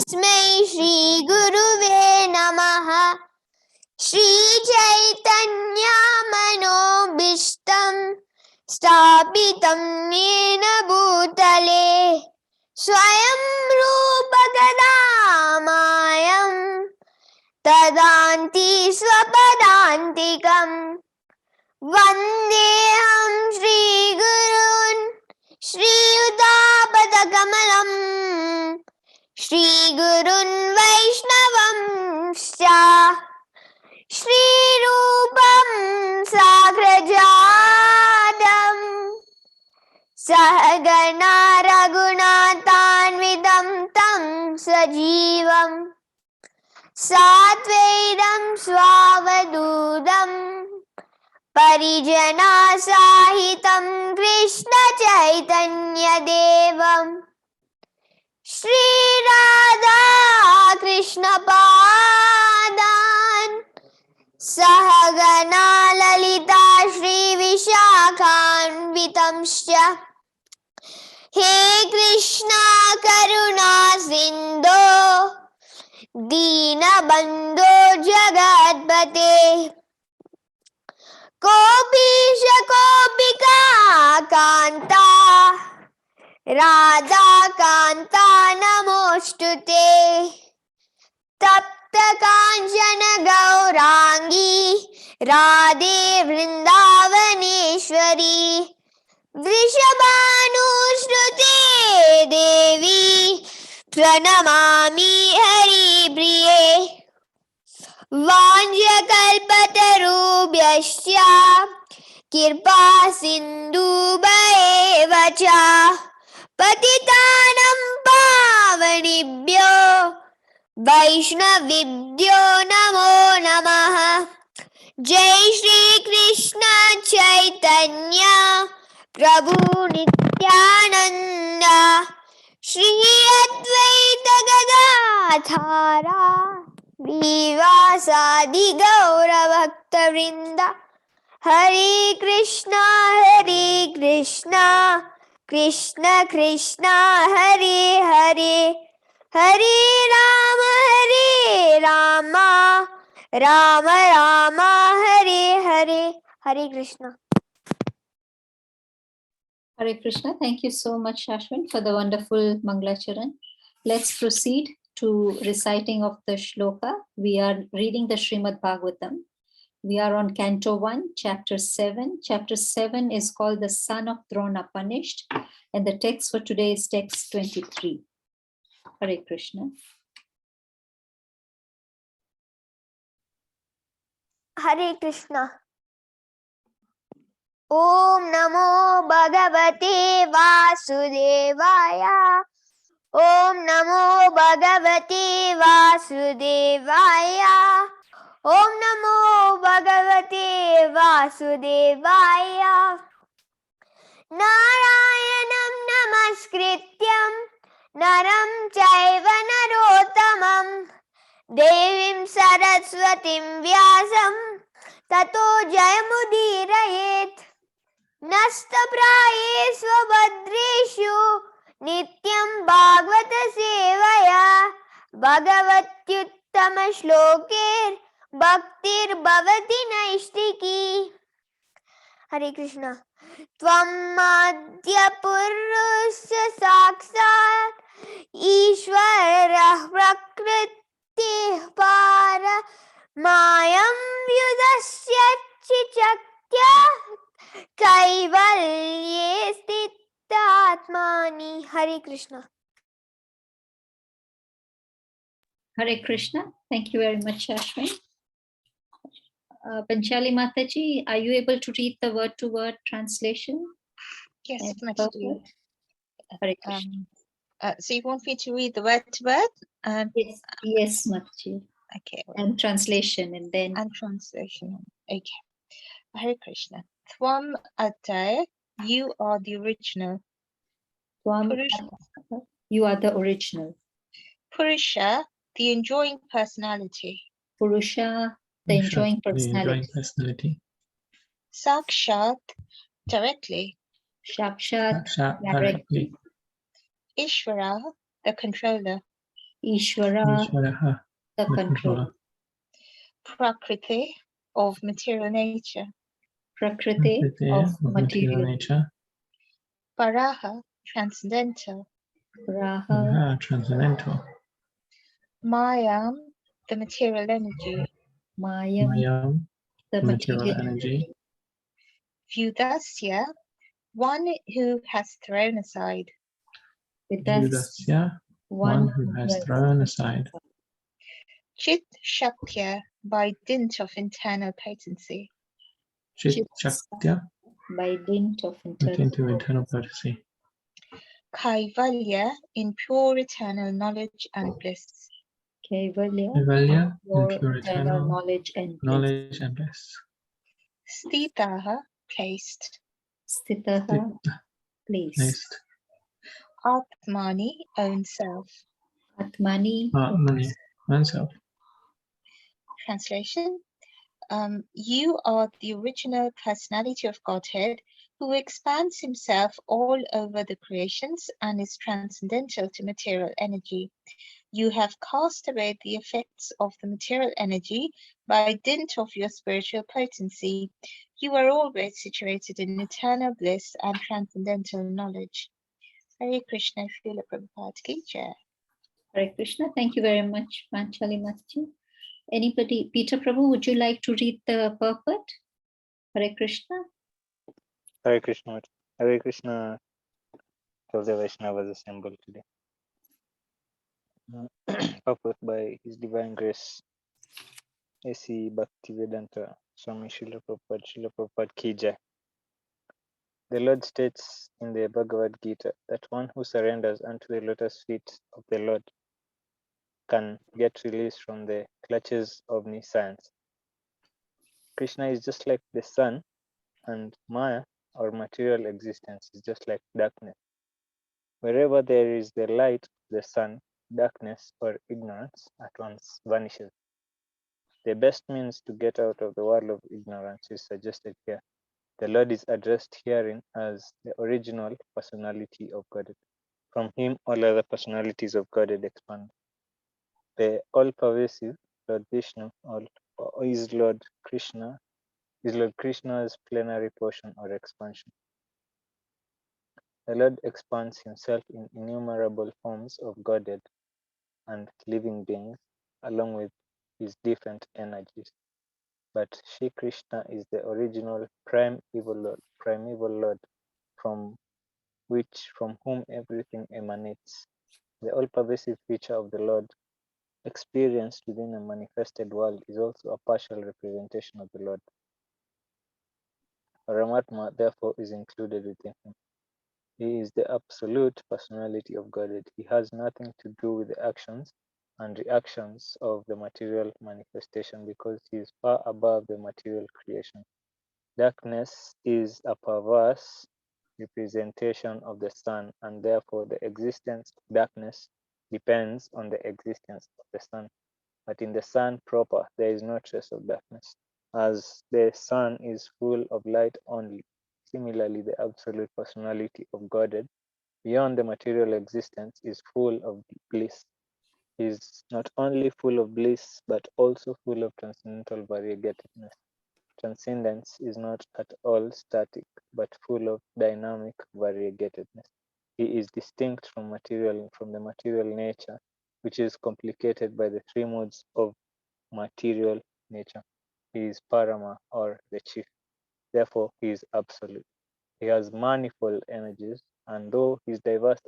Tasmai Shri Guruve Namaha. Shri Chaitanya Manobishtam Stapitam Yena Bhutale Swayam Rupa Kadamayam Tadanti Swapadantikam Vandeham Shri Gurun Shri Udapadakamalam Shri Gurun Vaishnavam Sya Shri Rupam Sagrajadam Sahagana Raghunathanvidam Tam Sajivam Satvedam Swavadudam Parijana Sahitam Krishna Chaitanya Devam Shri Radha Krishna Padan Sahagana Lalita Shri Vishakhanvitamscha He Krishna Karuna Sindhu Dina Bandhu Jagatpate Kopisha Kopika Kanta Radha Kanta Namostute Tapta Kanchana Gaurangi Radhe Vrindavaneshwari Vrishabhanushruti Devi Pranamami Hari Priye Vanjakalpatarubhyasya Kirpa Sindhubaevacha Patitanam Pavanibhyo Vaishnavibhyo Namo Namaha Jai Shri Krishna Chaitanya Prabhu Nityananda Shri Advaita Gadadhara Vivasadi Gaura Bhakta Vrinda Hare Krishna Krishna Krishna Hare Hare Hare Rama Rama Rama Hare Hare Hare Krishna. Hare Krishna. Thank you so much, Shashwin, for the wonderful Mangalacharan. Let's proceed to reciting of the shloka. We are reading the Srimad Bhagavatam. We are on Canto 1, Chapter 7. Chapter 7 is called The Son of Drona Punished, and the text for today is text 23. Hare Krishna. Hare Krishna. Om Namo Bhagavate Vasudevaya. Om Namo Bhagavate Vasudevaya. Om Namo Bhagavate Vasudevaya. Narayanam Namaskrityam Naram Chaiva Narottamam Devim Saraswatim Vyasam Tato Jayamudirayet Nastapraye Svabhadreshu Nityam Bhagavata Sevaya Bhagavatyuttama Shlokir Bhaktir Bhavati Naishtiki. Hare Krishna. Tvam Madhya Purusha Sakshat Ishvarah Prakriti Para Mayam Vyudasya Chichakya Kaivalye Stita Atmani. Hare Krishna. Hare Krishna. Thank you very much, Shashwin. Panchali Mataji, are you able to read the word-to-word translation? Yes, Mataji. Hare Krishna. So you want me to read the word to word? Yes, Mataji. Okay. And translation, and then. And translation. Okay. Hare Krishna. Tvam Atay, you are the original. Tvam, you are the original. Purusha, the enjoying personality. Purusha, the enjoying personality. Sakshat, directly. Sakshat, directly. Ishvara, the controller. Ishvara, Ishvaraha, the the controller. controller. Prakriti, of material nature. Prakriti, Prakriti, of of material material. nature. Paraha, transcendental. Raha, Raha, transcendental. Mayam, the material energy. Mayam, Mayam, the material material. energy. Vyudasya, one who has thrown aside. Vidas, Yudasya, one who has thrown aside. Chit Shakya, by dint of internal potency. Chit Shaktya, by dint of within internal. to internal potency. Kaivalya, in pure eternal knowledge and bliss. Kaivalya, Kaivalya, in for pure eternal eternal knowledge and bliss. knowledge and bliss. Stitaha, placed. Stitaha, place. Placed. Atmani, own self. Atmani, Atmani, oneself. Translation. You are the original personality of Godhead who expands himself all over the creations and is transcendental to material energy. You have cast away the effects of the material energy by dint of your spiritual potency. You are always situated in eternal bliss and transcendental knowledge. Hare Krishna, Srila Prabhupada Ki Jai. Hare Krishna. Thank you very much, Panchali Mataji. Anybody, Peter Prabhu, would you like to read the purport? Hare Krishna. Hare Krishna. Hare Krishna. All the Vaishnavas assembled today. Purport by His Divine Grace, A.C. Bhaktivedanta Swami Srila Prabhupada Ki Jai. The Lord states in the Bhagavad Gita that one who surrenders unto the lotus feet of the Lord can get release from the clutches of omniscience. Krishna is just like the sun, and Maya, or material existence, is just like darkness. Wherever there is the light of the sun, darkness or ignorance at once vanishes. The best means to get out of the world of ignorance is suggested here. The Lord is addressed herein as the original personality of Godhead. From him, all other personalities of Godhead expand. The all-pervasive Lord Vishnu is Lord Krishna's plenary portion or expansion. The Lord expands himself in innumerable forms of Godhead and living beings, along with his different energies. But Shri Krishna is the original primeval Lord, from whom everything emanates. The all-pervasive feature of the Lord, experienced within a manifested world, is also a partial representation of the Lord. Paramatma, therefore, is included within him. He is the absolute personality of Godhead. He has nothing to do with the actions and reactions of the material manifestation because he is far above the material creation. Darkness is a perverse representation of the sun, and therefore the existence of darkness depends on the existence of the sun. But in the sun proper, there is no trace of darkness, as the sun is full of light only. Similarly, the absolute personality of Godhead, beyond the material existence, is full of bliss. He is not only full of bliss, but also full of transcendental variegatedness. Transcendence is not at all static, but full of dynamic variegatedness. He is distinct from the material nature, which is complicated by the three modes of material nature. He is Parama, or the chief. Therefore, he is absolute. He has manifold energies, and through his diverse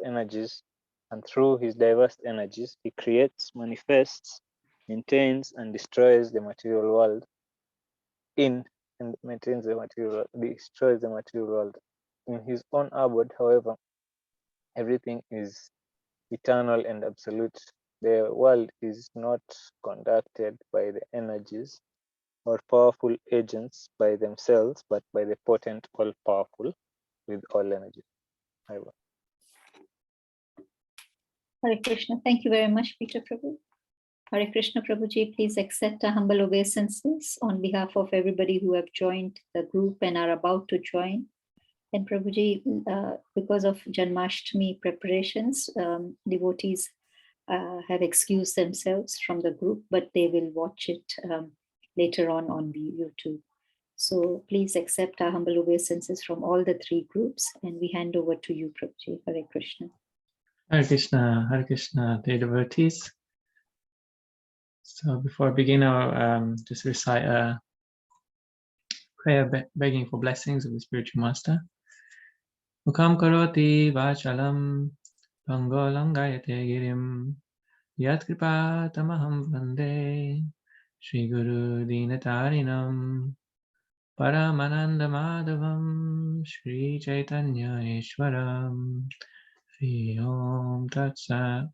energies, he creates, manifests, maintains, and destroys the material world destroys the material world. In his own abode, however, everything is eternal and absolute. The world is not conducted by the energies or powerful agents by themselves, but by the potent all-powerful with all energy. Hare Krishna. Thank you very much, Peter Prabhu. Hare Krishna, Prabhuji, please accept our humble obeisances on behalf of everybody who have joined the group and are about to join. And Prabhuji, because of Janmashtami preparations, devotees have excused themselves from the group, but they will watch it later on the YouTube. So please accept our humble obeisances from all the three groups, and we hand over to you, Prabhuji. Hare Krishna. Hare Krishna, dear devotees. So before I begin, I'll just recite a prayer begging for blessings of the spiritual master. Mukham karoti vachalam pangolangayate girim yat kripa tamaham vande Shri Guru Dinatarinam Paramananda Madhavam Shri Chaitanya Ishwaram Shri Om Tat Sat.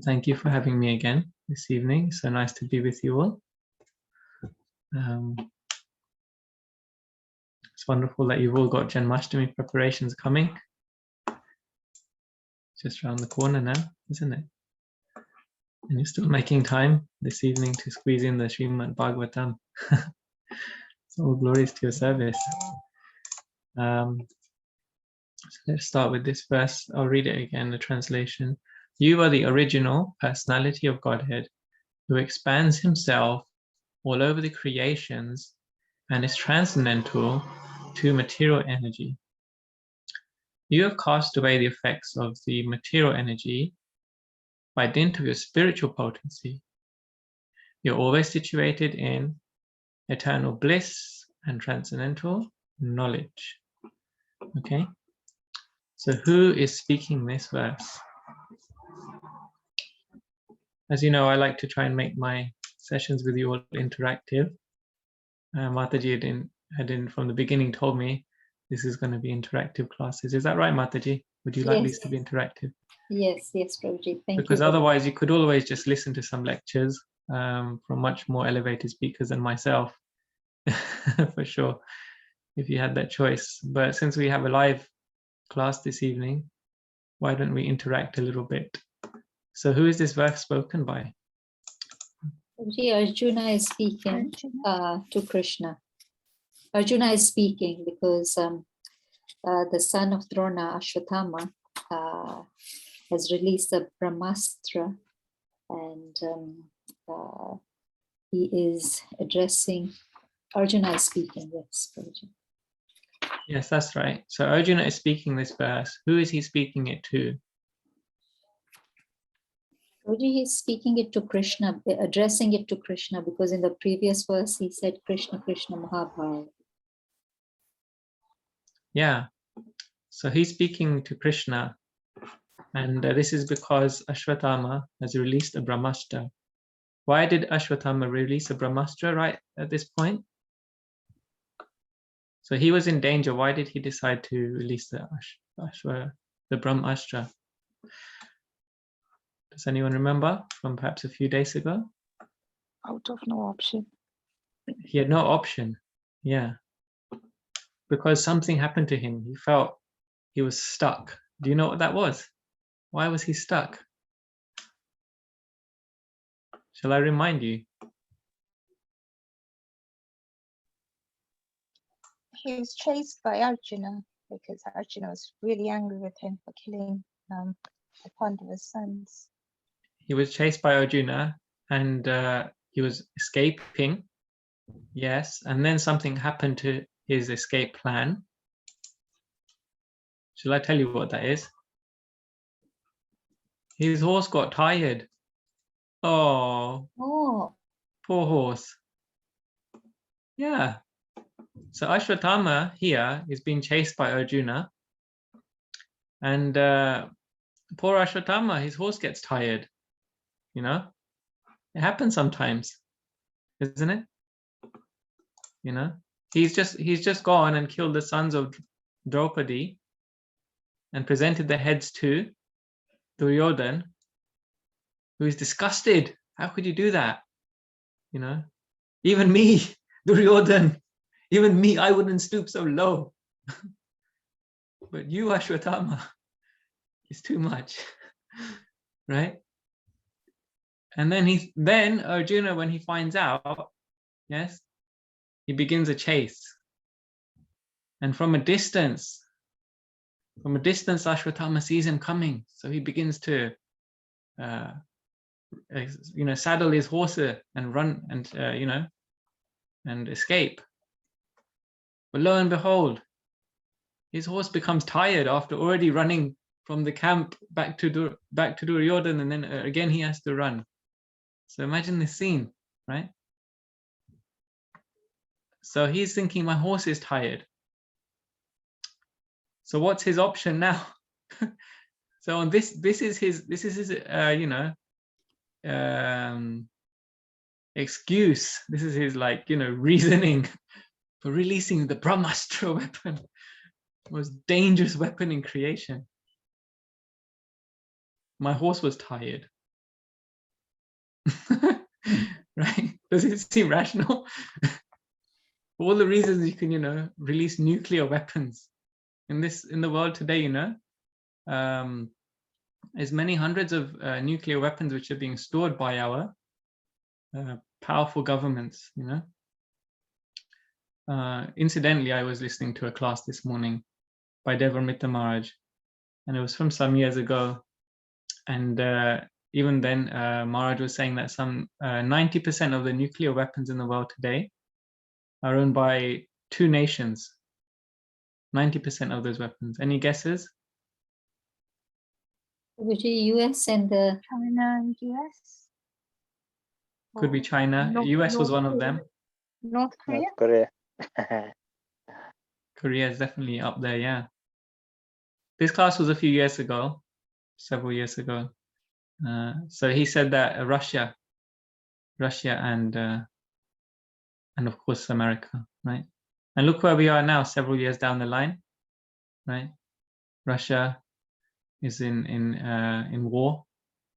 Thank you for having me again this evening. So nice to be with you all. It's wonderful that you've all got Janmashtami preparations coming. Just around the corner now, isn't it? And you're still making time this evening to squeeze in the Srimad Bhagavatam. So all glories to your service. So let's start with this verse. I'll read it again, the translation. You are the original personality of Godhead who expands himself all over the creations and is transcendental to material energy. You have cast away the effects of the material energy by dint of your spiritual potency. You're always situated in eternal bliss and transcendental knowledge. Okay, so who is speaking this verse? As you know, I like to try and make my sessions with you all interactive. Mataji had from the beginning told me this is going to be interactive classes. Is that right, Mataji? Would you like these to be interactive? Yes, Prabhuji. Thank you. Because otherwise you could always just listen to some lectures from much more elevated speakers than myself, for sure, if you had that choice. But since we have a live class this evening, why don't we interact a little bit? So who is this verse spoken by? Arjuna is speaking to Krishna. Arjuna is speaking because the son of Drona, Ashwatthama, has released the Brahmastra, and he is addressing. Arjuna is speaking, yes, Prabhuji. Yes, that's right. So Arjuna is speaking this verse. Who is he speaking it to? Prabhuji, he's speaking it to Krishna, addressing it to Krishna, because in the previous verse he said Krishna, Krishna, Mahabharata. Yeah, so he's speaking to Krishna, and this is because Ashwatthama has released a Brahmastra. Why did Ashwatthama release a Brahmastra right at this point? So he was in danger. Why did he decide to release the Brahmastra? Does anyone remember from perhaps a few days ago? Out of no option. He had no option. Yeah. Because something happened to him. He felt he was stuck. Do you know what that was? Why was he stuck? Shall I remind you? He was chased by Arjuna because Arjuna was really angry with him for killing the Pandava's sons. He was chased by Arjuna and he was escaping. Yes. And then something happened to his escape plan. Shall I tell you what that is? His horse got tired. Oh, poor horse. Yeah. So Ashwatthama here is being chased by Arjuna. And poor Ashwatthama, his horse gets tired. You know, it happens sometimes, isn't it? You know, he's just gone and killed the sons of Draupadi and presented their heads to Duryodhan, who is disgusted. How could you do that? You know, even me, Duryodhan, even me, I wouldn't stoop so low. But you, Ashwatthama, is too much, right? And then Arjuna, when he finds out, yes, he begins a chase. And from a distance, From a distance, Ashwatthama sees him coming, so he begins to, saddle his horse and run and and escape. But lo and behold, his horse becomes tired after already running from the camp back to Duryodhana, and then again he has to run. So imagine this scene, right? So he's thinking, my horse is tired. So what's his option now? So on this is his excuse. This is his reasoning for releasing the Brahmastra weapon, most dangerous weapon in creation. My horse was tired. Right? Does it seem rational? All the reasons you can, release nuclear weapons in the world today, there's many hundreds of nuclear weapons which are being stored by our powerful governments, Incidentally, I was listening to a class this morning by Devamrita Maharaj, and it was from some years ago. And even then, Maharaj was saying that some 90% of the nuclear weapons in the world today are owned by 2 nations. 90% of those weapons. Any guesses? Prabhuji, US and the China and US. Could be China. US was one of them. North Korea. North Korea. Korea is definitely up there, yeah. This class was a few years ago, several years ago. So he said that Russia and of course America, right? And look where we are now, several years down the line, right? Russia is in war,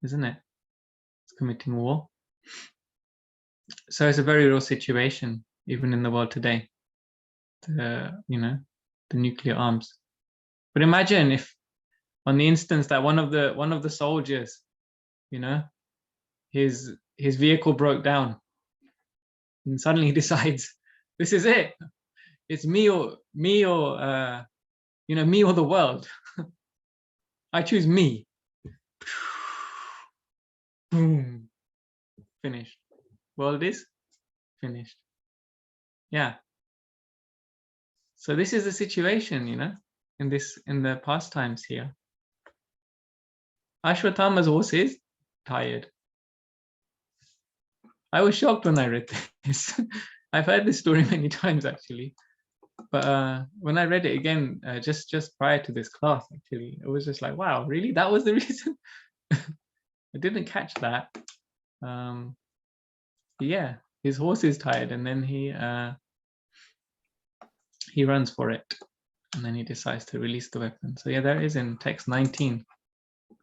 isn't it? It's committing war. So it's a very real situation, even in the world today. The nuclear arms. But imagine if, on the instance that one of the soldiers, his vehicle broke down, and suddenly he decides, this is it. It's me or me or the world. I choose me. Boom. Finished. World is finished. Yeah. So this is the situation, in the past times here. Ashwatthama's horse is tired. I was shocked when I read this. I've heard this story many times actually, but when I read it again, just prior to this class, actually, it was just like, wow, really? That was the reason? I didn't catch that. Yeah, his horse is tired, and then he runs for it, and then he decides to release the weapon. So yeah, there is in text 19.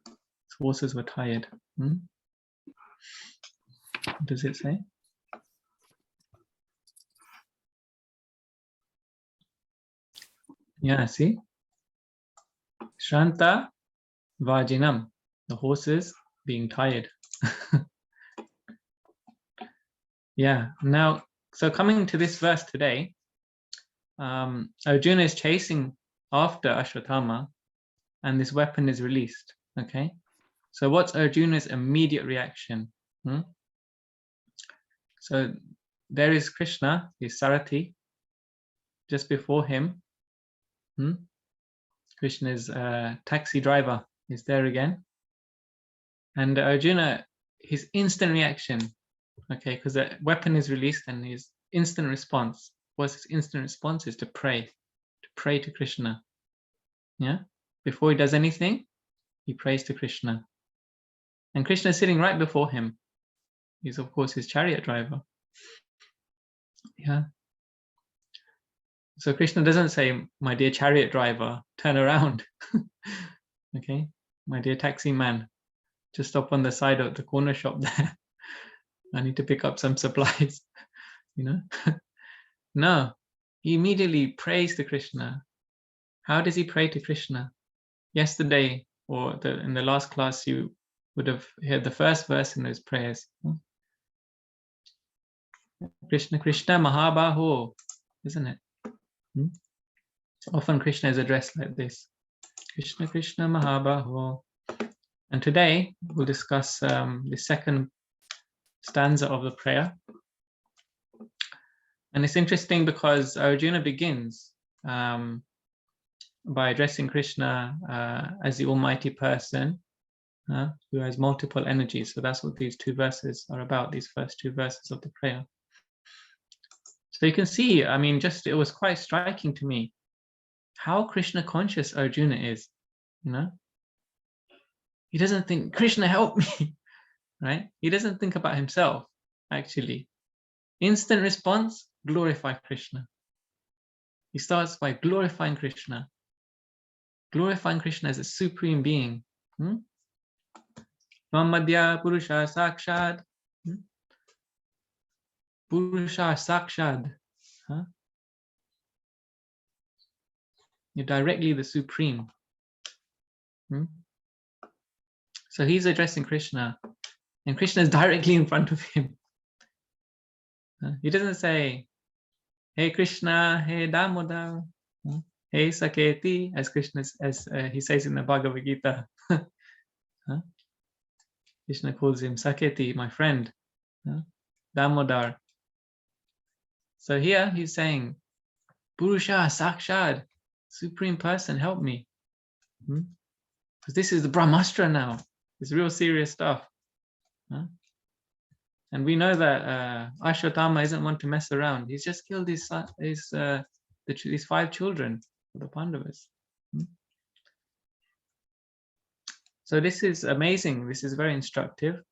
His horses were tired. What does it say? Yeah, see? Shranta Vajinam, the horses being tired. Yeah, now, so coming to this verse today, Arjuna is chasing after Ashwatthama, and this weapon is released, okay? So what's Arjuna's immediate reaction? So there is Krishna, his Sarathi, just before him. Krishna's taxi driver is there again. And Arjuna, his instant reaction, okay, because the weapon is released, and his instant response, is to pray to Krishna. Yeah, before he does anything, he prays to Krishna. And Krishna is sitting right before him. He's of course his chariot driver. Yeah. So Krishna doesn't say, my dear chariot driver, turn around. Okay, my dear taxi man, just stop on the side of the corner shop there. I need to pick up some supplies. No, he immediately prays to Krishna. How does he pray to Krishna? Yesterday, or in the last class, you would have heard the first verse in those prayers. Krishna, Krishna, Mahabaho, isn't it? So often Krishna is addressed like this. Krishna Krishna Mahabaho. And today we'll discuss the second stanza of the prayer. And it's interesting because Arjuna begins by addressing Krishna as the Almighty Person who has multiple energies. So that's what these two verses are about, these first two verses of the prayer. So you can see, I mean, it was quite striking to me how Krishna conscious Arjuna is, you know? He doesn't think, Krishna, help me, right? He doesn't think about himself, actually. Instant response, glorify Krishna. He starts by glorifying Krishna as a supreme being. Madhya Purusha Sakshad. Purusha Sakshad. You're directly the supreme. So he's addressing Krishna, and Krishna is directly in front of him. He doesn't say, "Hey Krishna, hey Damodar, hey Saketi," as Krishna, he says in the Bhagavad Gita. Krishna calls him Saketi, my friend, Damodar. So here he's saying, Purusha Sakshad, Supreme Person, help me. Because this is the Brahmastra now. It's real serious stuff. And we know that Ashwatthama isn't one to mess around. He's just killed these 5 children of the Pandavas. So this is amazing. This is very instructive.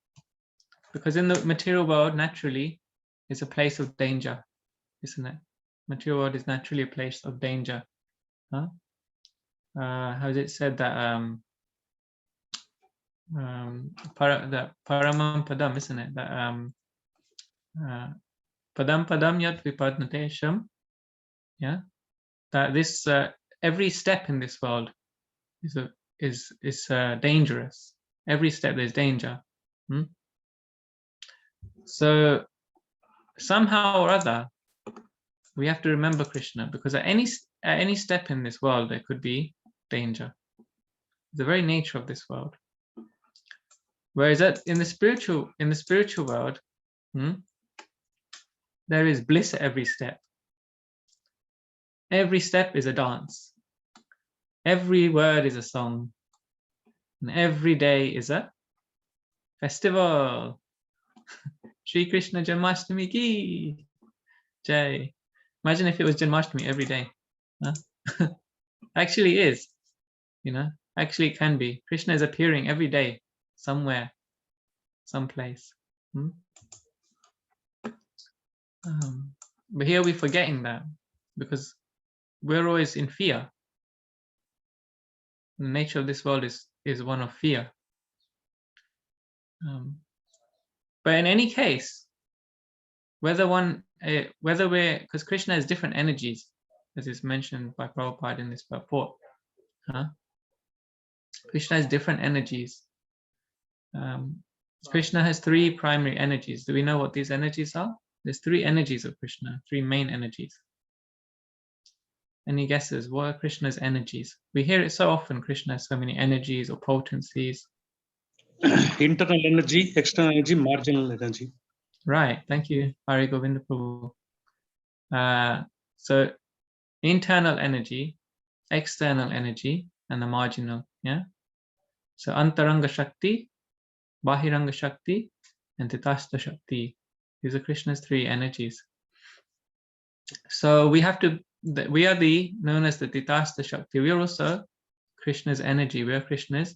Because in the material world, naturally, is a place of danger, isn't it? Material world is naturally a place of danger. How is it said that that paramam padam, isn't it? That padam padam yat vipadnatesham. Yeah, that this every step in this world is dangerous. Every step there's danger. So somehow or other, we have to remember Krishna, because at any step in this world there could be danger. The very nature of this world. Whereas in the spiritual world, there is bliss at every step. Every step is a dance. Every word is a song. And every day is a festival. Shri Krishna Janmashtami ki jai. Imagine if it was Janmashtami every day. Actually is, actually it can be. Krishna is appearing every day, somewhere, someplace. But here we're forgetting that, because we're always in fear. The nature of this world is one of fear. But in any case, because Krishna has different energies, as is mentioned by Prabhupada in this purport. Krishna has different energies. Krishna has 3 primary energies. Do we know what these energies are? There's 3 energies of Krishna, 3 main energies. Any guesses? What are Krishna's energies? We hear it so often, Krishna has so many energies or potencies. Internal energy, external energy, marginal energy. Right, thank you, Hari Govinda Prabhu. So internal energy, external energy, and the marginal, yeah? So Antaranga Shakti, Bahiranga Shakti, and Titastha Shakti. These are Krishna's 3 energies. So we are known as the Titastha Shakti. We are also Krishna's energy. We are Krishna's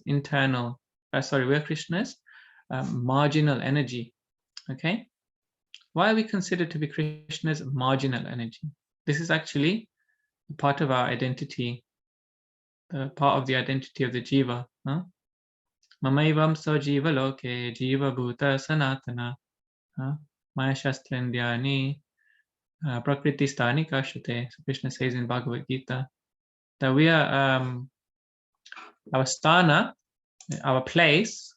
marginal energy. Okay? Why are we considered to be Krishna's marginal energy? This is actually part of our identity, part of the identity of the jiva. Mamaivam so jiva loke jiva bhuta sanatana maya shastrendyani prakriti stani kashate. So Krishna says in Bhagavad Gita that we are our sthana, our place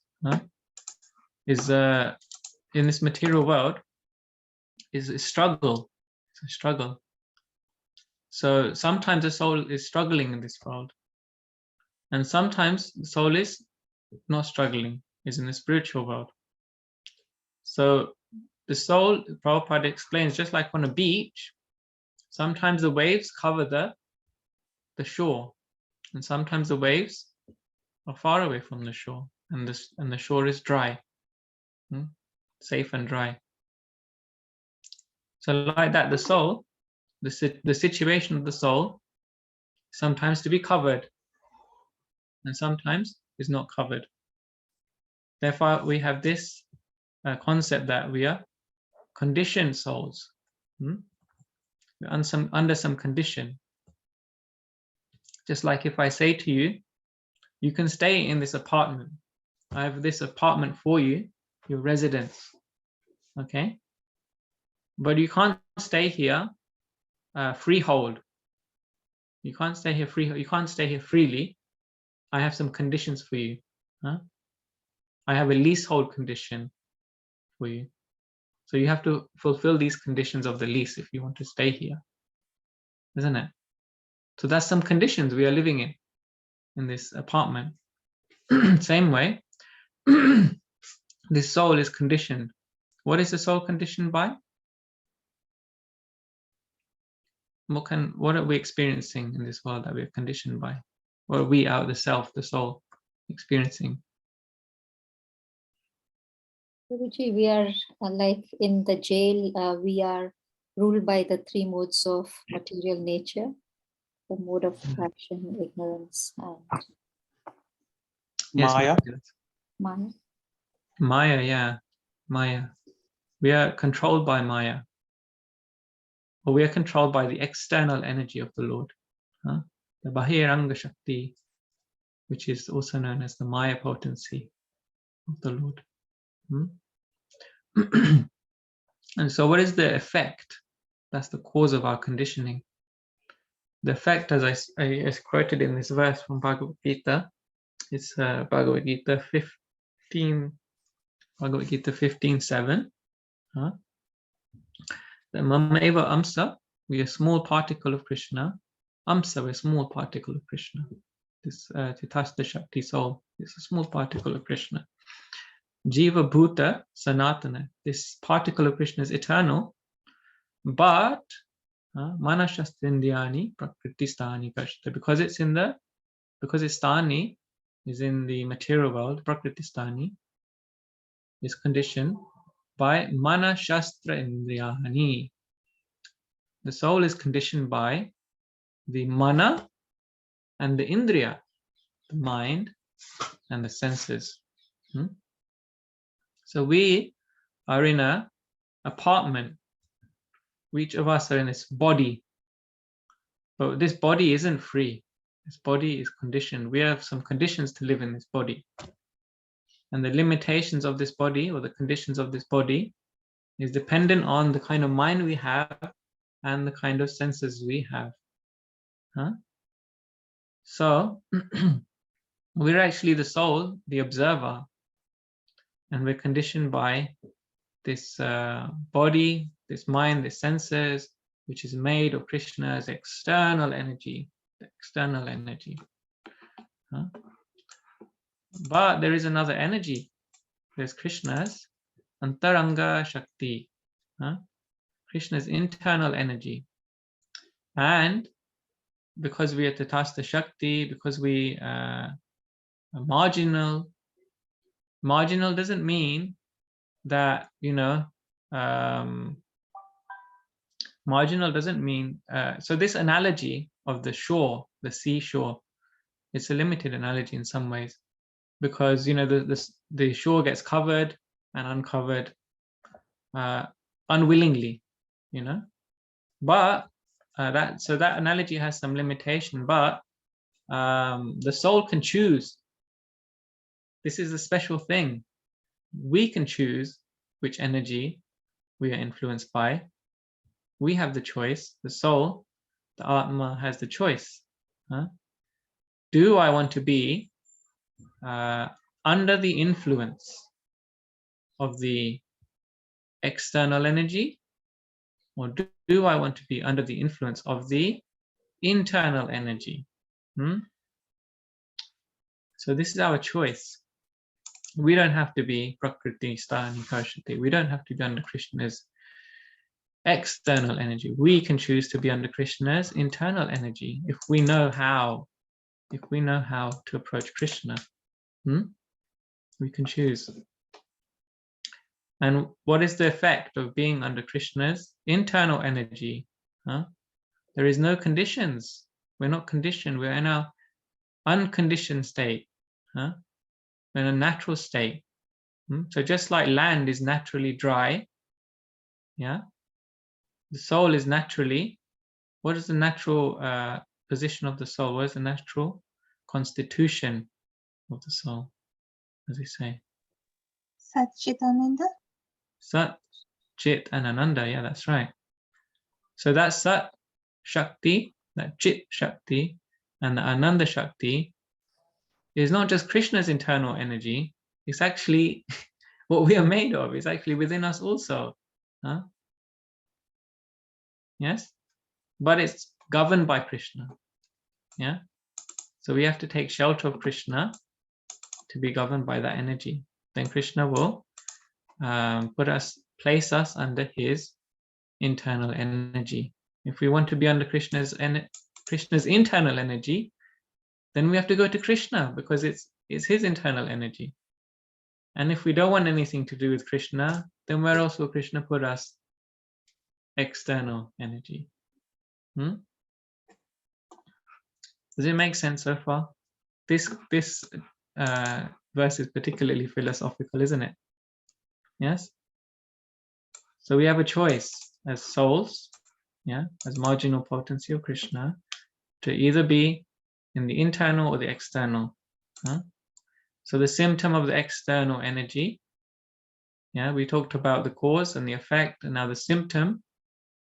is in this material world is a struggle. It's a struggle. So sometimes the soul is struggling in this world. And sometimes the soul is not struggling, is in the spiritual world. So the soul, Prabhupada explains, just like on a beach, sometimes the waves cover the shore, and sometimes the waves are far away from the shore, and the shore is dry, safe and dry. So like that, the soul, the situation of the soul, sometimes to be covered, and sometimes is not covered. Therefore, we have this concept that we are conditioned souls. We're under some condition. Just like if I say to you, you can stay in this apartment. I have this apartment for you, your residence. Okay? But you can't stay here freehold. You can't stay here freehold. You can't stay here freely. I have some conditions for you. I have a leasehold condition for you. So you have to fulfill these conditions of the lease if you want to stay here, isn't it? So that's some conditions we are living in this apartment. Same way, this soul is conditioned. What is the soul conditioned by? What are we experiencing in this world that we're conditioned by? What are we out, the self, the soul, experiencing? Prabhuji, we are like in the jail, we are ruled by the three modes of material nature, the mode of action, ignorance, and Maya. Maya. Maya, yeah, Maya. We are controlled by Maya. Or we are controlled by the external energy of the Lord. The Bahiranga Shakti, which is also known as the Maya potency of the Lord. And so what is the effect? That's the cause of our conditioning. The effect, as I quoted in this verse from Bhagavad Gita, it's Bhagavad Gita 15:7. The Mameva Amsa, we are a small particle of Krishna. Amsa, we're a small particle of Krishna. This Titasta Shakti soul is a small particle of Krishna. Jiva Bhuta Sanatana, this particle of Krishna is eternal, but Manashastindyani Prakritistani Kashta, because it's Stani is in the material world, Prakritistani is conditioned by Manashastra Indriyani. The soul is conditioned by the Mana and the Indriya, the mind and the senses. So we are in an apartment. Each of us are in this body. But this body isn't free. This body is conditioned. We have some conditions to live in this body. And the limitations of this body, or the conditions of this body, is dependent on the kind of mind we have and the kind of senses we have. So we're actually the soul, the observer, and we're conditioned by this body, this mind, this senses, which is made of Krishna's external energy, the external energy. But there is another energy. There's Krishna's Antaranga Shakti, Krishna's internal energy. And because we are Tatastha Shakti, because we are marginal doesn't mean that, marginal doesn't mean, so this analogy of the shore, the seashore, it's a limited analogy in some ways, because the shore gets covered and uncovered unwillingly, but that analogy has some limitation, but the soul can choose. This is a special thing. We can choose which energy we are influenced by. We have the choice. The soul, the Atma, has the choice. Do I want to be under the influence of the external energy, or do I want to be under the influence of the internal energy? So this is our choice. We don't have to be Prakriti, Sthani, Karshati. We don't have to be under Krishna's external energy. We can choose to be under Krishna's internal energy if we know how. If we know how to approach Krishna, we can choose. And what is the effect of being under Krishna's internal energy? There is no conditions. We're not conditioned. We're in our unconditioned state. We're in a natural state. So just like land is naturally dry, the soul is naturally, what is the natural position of the soul? What is the natural constitution of the soul, as we say? Satchitananda? Sat, Chit, and Ananda. Yeah, that's right. So that Sat Shakti, that Chit Shakti, and the Ananda Shakti is not just Krishna's internal energy. It's actually what we are made of. It's actually within us also. Yes? But it's governed by Krishna. Yeah? So we have to take shelter of Krishna to be governed by that energy. Then Krishna will place us under his internal energy. If we want to be under Krishna's internal energy, then we have to go to Krishna because it's his internal energy. And if we don't want anything to do with Krishna, then where else will Krishna put us? External energy. Does it make sense so far? This verse is particularly philosophical, isn't it? Yes. So we have a choice as souls, as marginal potency of Krishna, to either be in the internal or the external. So the symptom of the external energy, we talked about the cause and the effect, and now the symptom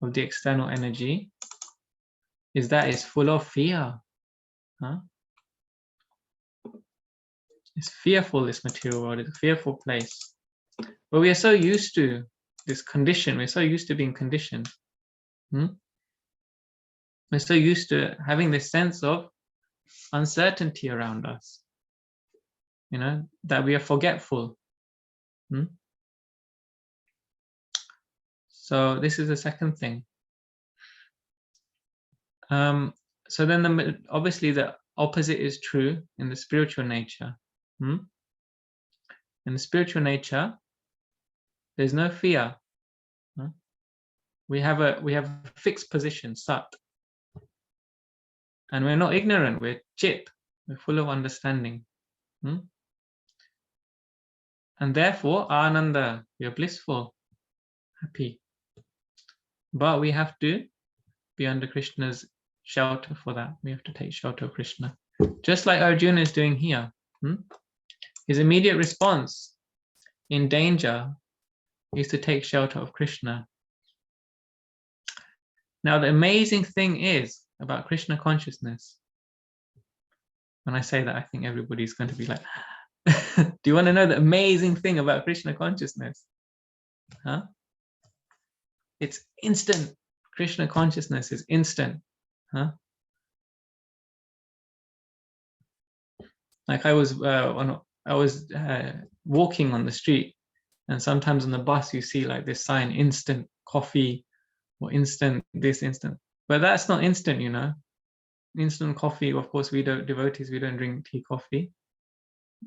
of the external energy is that it's full of fear. It's fearful, this material world. It's a fearful place. But we are so used to this condition. We're so used to being conditioned. We're so used to having this sense of uncertainty around us, that we are forgetful. So this is the second thing. So then obviously the opposite is true in the spiritual nature. In the spiritual nature, there's no fear. We have a fixed position, Sat. And we're not ignorant, we're Chit. We're full of understanding. And therefore, Ananda, we are blissful, happy. But we have to be under Krishna's shelter for that. We have to take shelter of Krishna. Just like Arjuna is doing here. His immediate response in danger is to take shelter of Krishna. Now, the amazing thing is about Krishna consciousness. When I say that, I think everybody's going to be like, do you want to know the amazing thing about Krishna consciousness? It's instant. Krishna consciousness is instant. Like I was walking on the street, and sometimes on the bus you see like this sign, instant coffee, or instant this, instant. But that's not instant, Instant coffee, of course, devotees, we don't drink tea, coffee.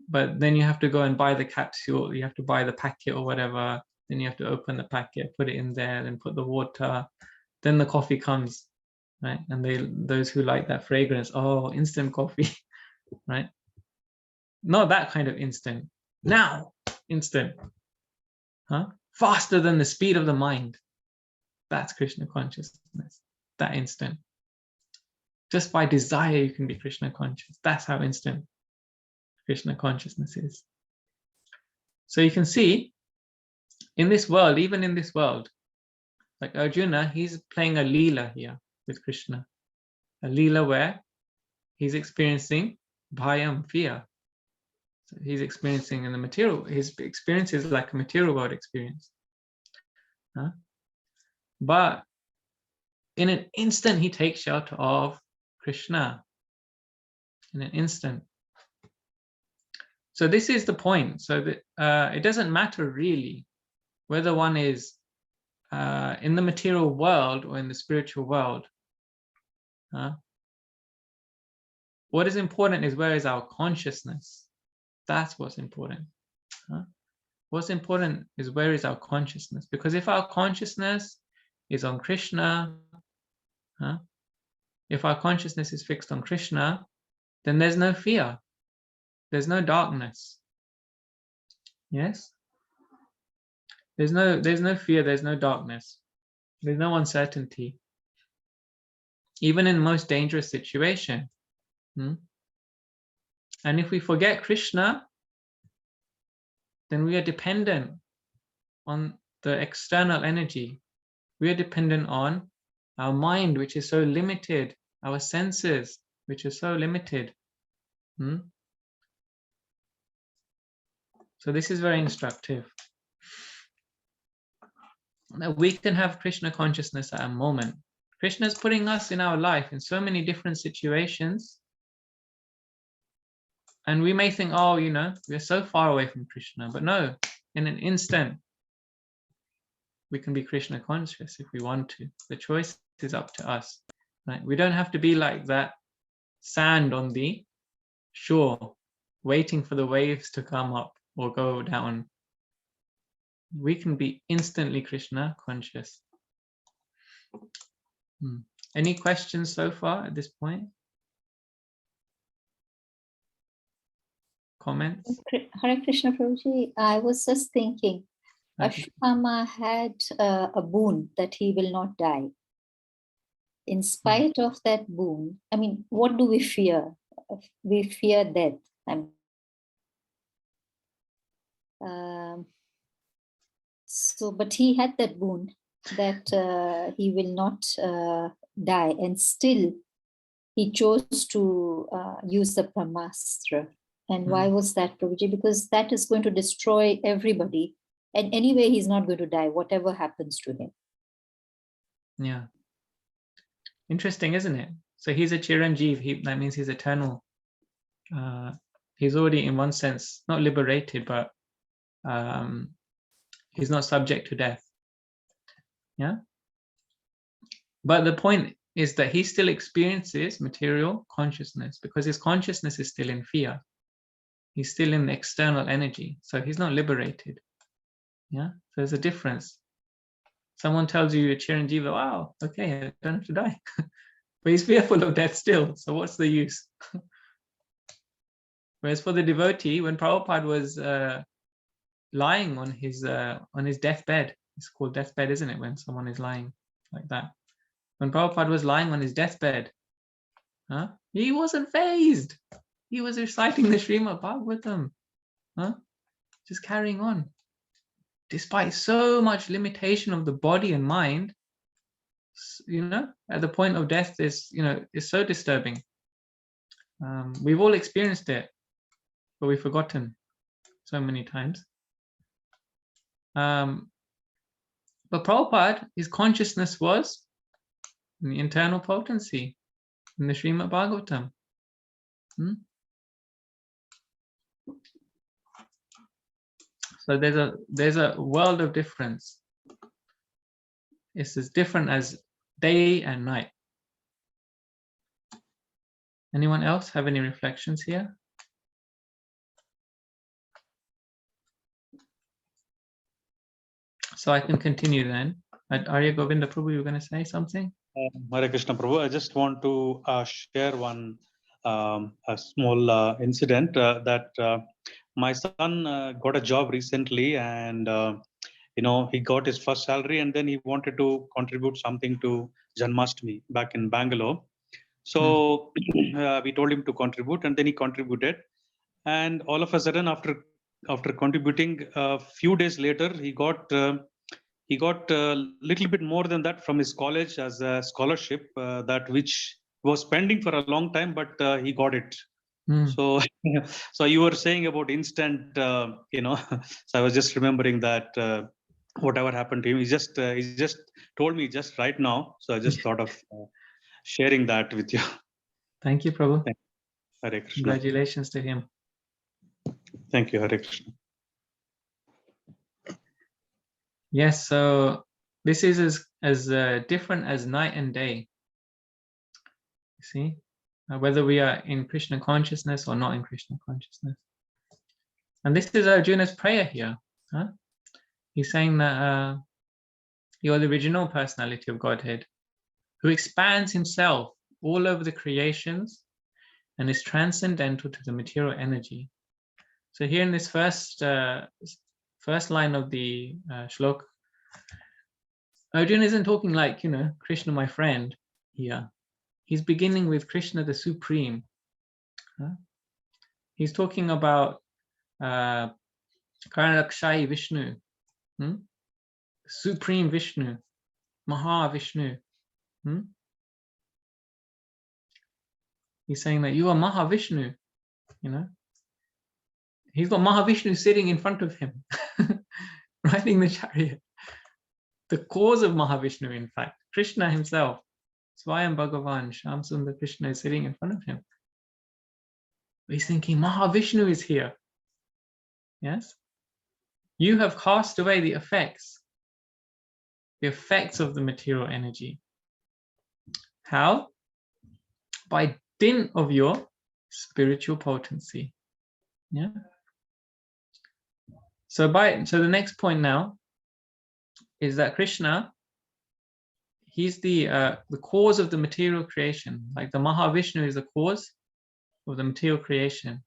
But then you have to go and buy the capsule, you have to buy the packet or whatever, then you have to open the packet, put it in there, then put the water, then the coffee comes, right? And those who like that fragrance, oh, instant coffee, right? Not that kind of instant. Now, instant. Faster than the speed of the mind. That's Krishna consciousness, that instant. Just by desire, you can be Krishna conscious. That's how instant Krishna consciousness is. So you can see, in this world, even in this world, like Arjuna, he's playing a leela here with Krishna. A leela where he's experiencing bhayam, fear. So he's experiencing in the material, his experience is like a material world experience. But in an instant, he takes shelter of Krishna. In an instant. So this is the point. So that it doesn't matter really whether one is in the material world or in the spiritual world. What is important is where is our consciousness. That's what's important. What's important is where is our consciousness. Because if our consciousness is on Krishna, if our consciousness is fixed on Krishna, then there's no fear. There's no darkness. Yes? There's no fear, there's no darkness. There's no uncertainty. Even in the most dangerous situation. And if we forget Krishna, then we are dependent on the external energy. We are dependent on our mind, which is so limited, our senses, which are so limited. So this is very instructive. Now we can have Krishna consciousness at a moment. Krishna is putting us in our life in so many different situations. And we may think, oh, we're so far away from Krishna. But no, in an instant, we can be Krishna conscious if we want to. The choice is up to us. Right? We don't have to be like that sand on the shore, waiting for the waves to come up or go down. We can be instantly Krishna conscious. Any questions so far at this point? Comments? Hare Krishna, Prabhuji. I was just thinking, Ashwama had a boon that he will not die. In spite of that boon, I mean, what do we fear? We fear death. But he had that boon that he will not die, and still he chose to use the Brahmastra. And why was that, Prabhuji? Because that is going to destroy everybody. And anyway, he's not going to die, whatever happens to him. Yeah. Interesting, isn't it? So he's a Chiranjeev. That means he's eternal. He's already, in one sense, not liberated, but he's not subject to death. Yeah. But the point is that he still experiences material consciousness because his consciousness is still in fear. He's still in the external energy. So he's not liberated. Yeah. So there's a difference. Someone tells you you're Chiranjeeva, wow, okay, I don't have to die. But he's fearful of death still. So what's the use? Whereas for the devotee, when Prabhupada was lying on his deathbed, it's called deathbed, isn't it? When someone is lying like that. When Prabhupada was lying on his deathbed, he wasn't fazed. He was reciting the Srimad Bhagavatam, just carrying on. Despite so much limitation of the body and mind, at the point of death is so disturbing. We've all experienced it, but we've forgotten so many times. But Prabhupada, his consciousness was in the internal potency, in the Srimad Bhagavatam. So there's a world of difference. It's as different as day and night. Anyone else have any reflections here? So I can continue then. Arya Govinda Prabhu, you were going to say something? Hare Krishna Prabhu, I just want to share one a small incident that my son got a job recently, and he got his first salary, and then he wanted to contribute something to Janmashtami back in Bangalore. So we told him to contribute, and then he contributed. And all of a sudden, after contributing, a few days later, he got a little bit more than that from his college as a scholarship, that which was pending for a long time, but he got it. So, so you were saying about instant, so I was just remembering that whatever happened to him, he just told me just right now. So I just thought of sharing that with you. Thank you, Prabhu. Hare Krishna. Congratulations to him. Thank you, Hare Krishna. Yes, so this is as different as night and day. You see, whether we are in Krishna consciousness or not in Krishna consciousness. And this is Arjuna's prayer here. Huh? He's saying that you're the original personality of Godhead, who expands himself all over the creations and is transcendental to the material energy. So here in this first line of the shlok, Arjuna isn't talking like, Krishna, my friend here. He's beginning with Krishna, the Supreme. He's talking about Karanakshayi Vishnu, Supreme Vishnu, Mahavishnu. He's saying that you are Mahavishnu, He's got Mahavishnu sitting in front of him, riding the chariot. The cause of Mahavishnu, in fact, Krishna himself, Swayam Bhagavan, Shyam Sundar Krishna is sitting in front of him. He's thinking, Mahavishnu is here. Yes? You have cast away the effects of the material energy. How? By dint of your spiritual potency. Yeah. So the next point now is that Krishna, he's the cause of the material creation. Like the Mahavishnu is the cause of the material creation.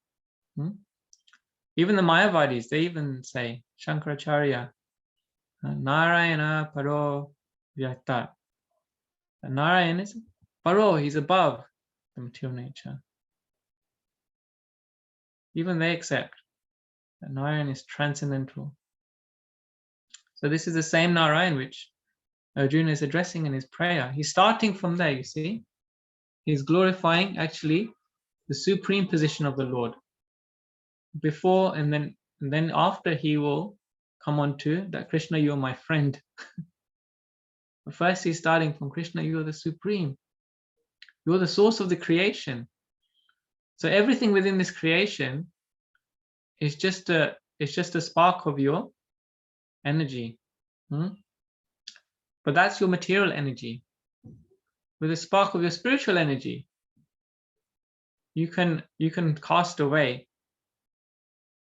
Even the Mayavadis, they even say, Shankaracharya, Narayana Paro Vyata. Narayana is Paro, he's above the material nature. Even they accept that Narayan is transcendental. So this is the same Narayan which Arjuna is addressing in his prayer. He's starting from there, you see. He's glorifying actually the supreme position of the Lord. Before and then after he will come on to that Krishna, you are my friend. But first he's starting from Krishna, you are the supreme. You are the source of the creation. So everything within this creation is just a spark of your energy. But that's your material energy. With a spark of your spiritual energy, you can cast away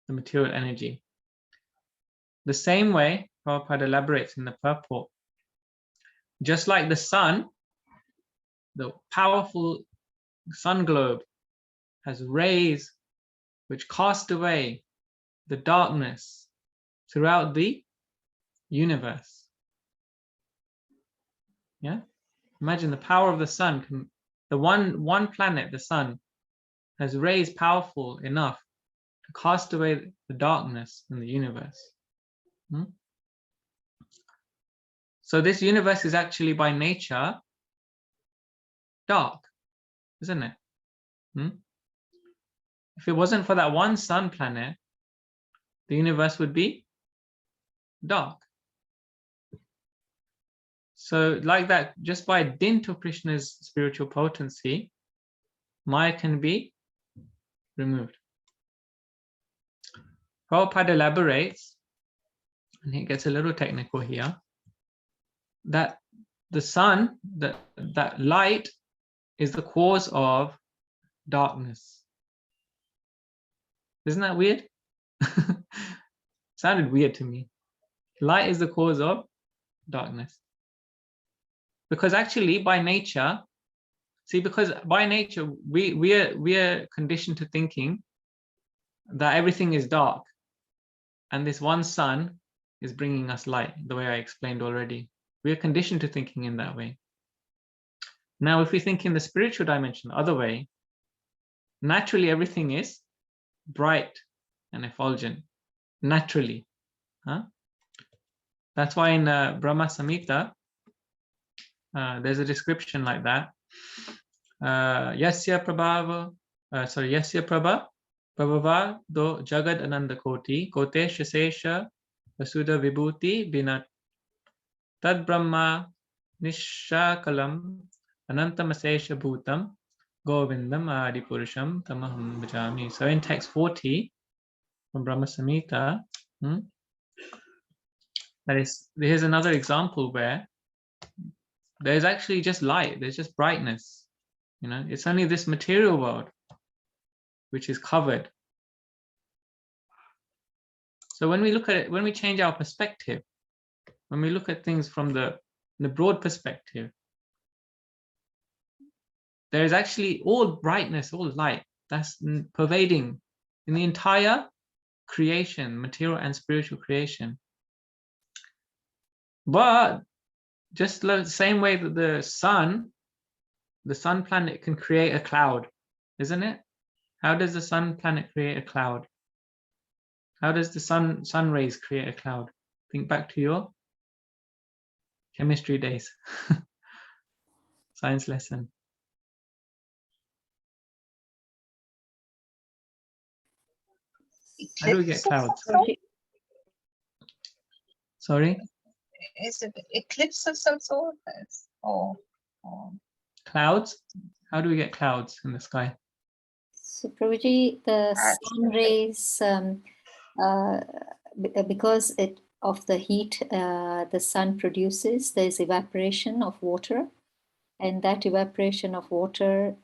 the material energy. The same way Prabhupada elaborates in the purport. Just like the sun, the powerful sun globe has rays which cast away the darkness throughout the universe. Yeah? Imagine the power of the sun. The one planet, the sun, has rays powerful enough to cast away the darkness in the universe. So this universe is actually by nature dark, isn't it? If it wasn't for that one sun planet, the universe would be dark. So like that, just by dint of Krishna's spiritual potency, Maya can be removed. Prabhupada elaborates, and he gets a little technical here, that the sun, that light is the cause of darkness. Isn't that weird? Sounded weird to me. Light is the cause of darkness. Because actually by nature, we are conditioned to thinking that everything is dark and this one sun is bringing us light, the way I explained already. We are conditioned to thinking in that way. Now, if we think in the spiritual dimension, the other way, naturally everything is bright and effulgent, naturally. That's why in Brahma Samhita, there's a description like that. Yasya prabhava prabhava do jagad ananda koti kote shasesha vasudha vibhuti binat tad brahma nishakalam anantamasesha bhutam govindam adi purusham tamaham bhajami. So in text 40, from Brahma Samhita. That is, here's another example where there's actually just light, there's just brightness. You know, it's only this material world which is covered. So when we look at it, when we change our perspective, when we look at things from the broad perspective, there is actually all brightness, all light that's pervading in the entire creation, material and spiritual creation. But just the same way that the sun planet can create a cloud, isn't it? How does the sun planet create a cloud? How does the sun rays create a cloud? Think back to your chemistry days, science lesson. How do we get clouds? Sorry? Is it eclipse of some sort? Or Clouds? How do we get clouds in the sky? So Prabhuji, the sun rays, because of the heat the sun produces, there's evaporation of water, and that evaporation of water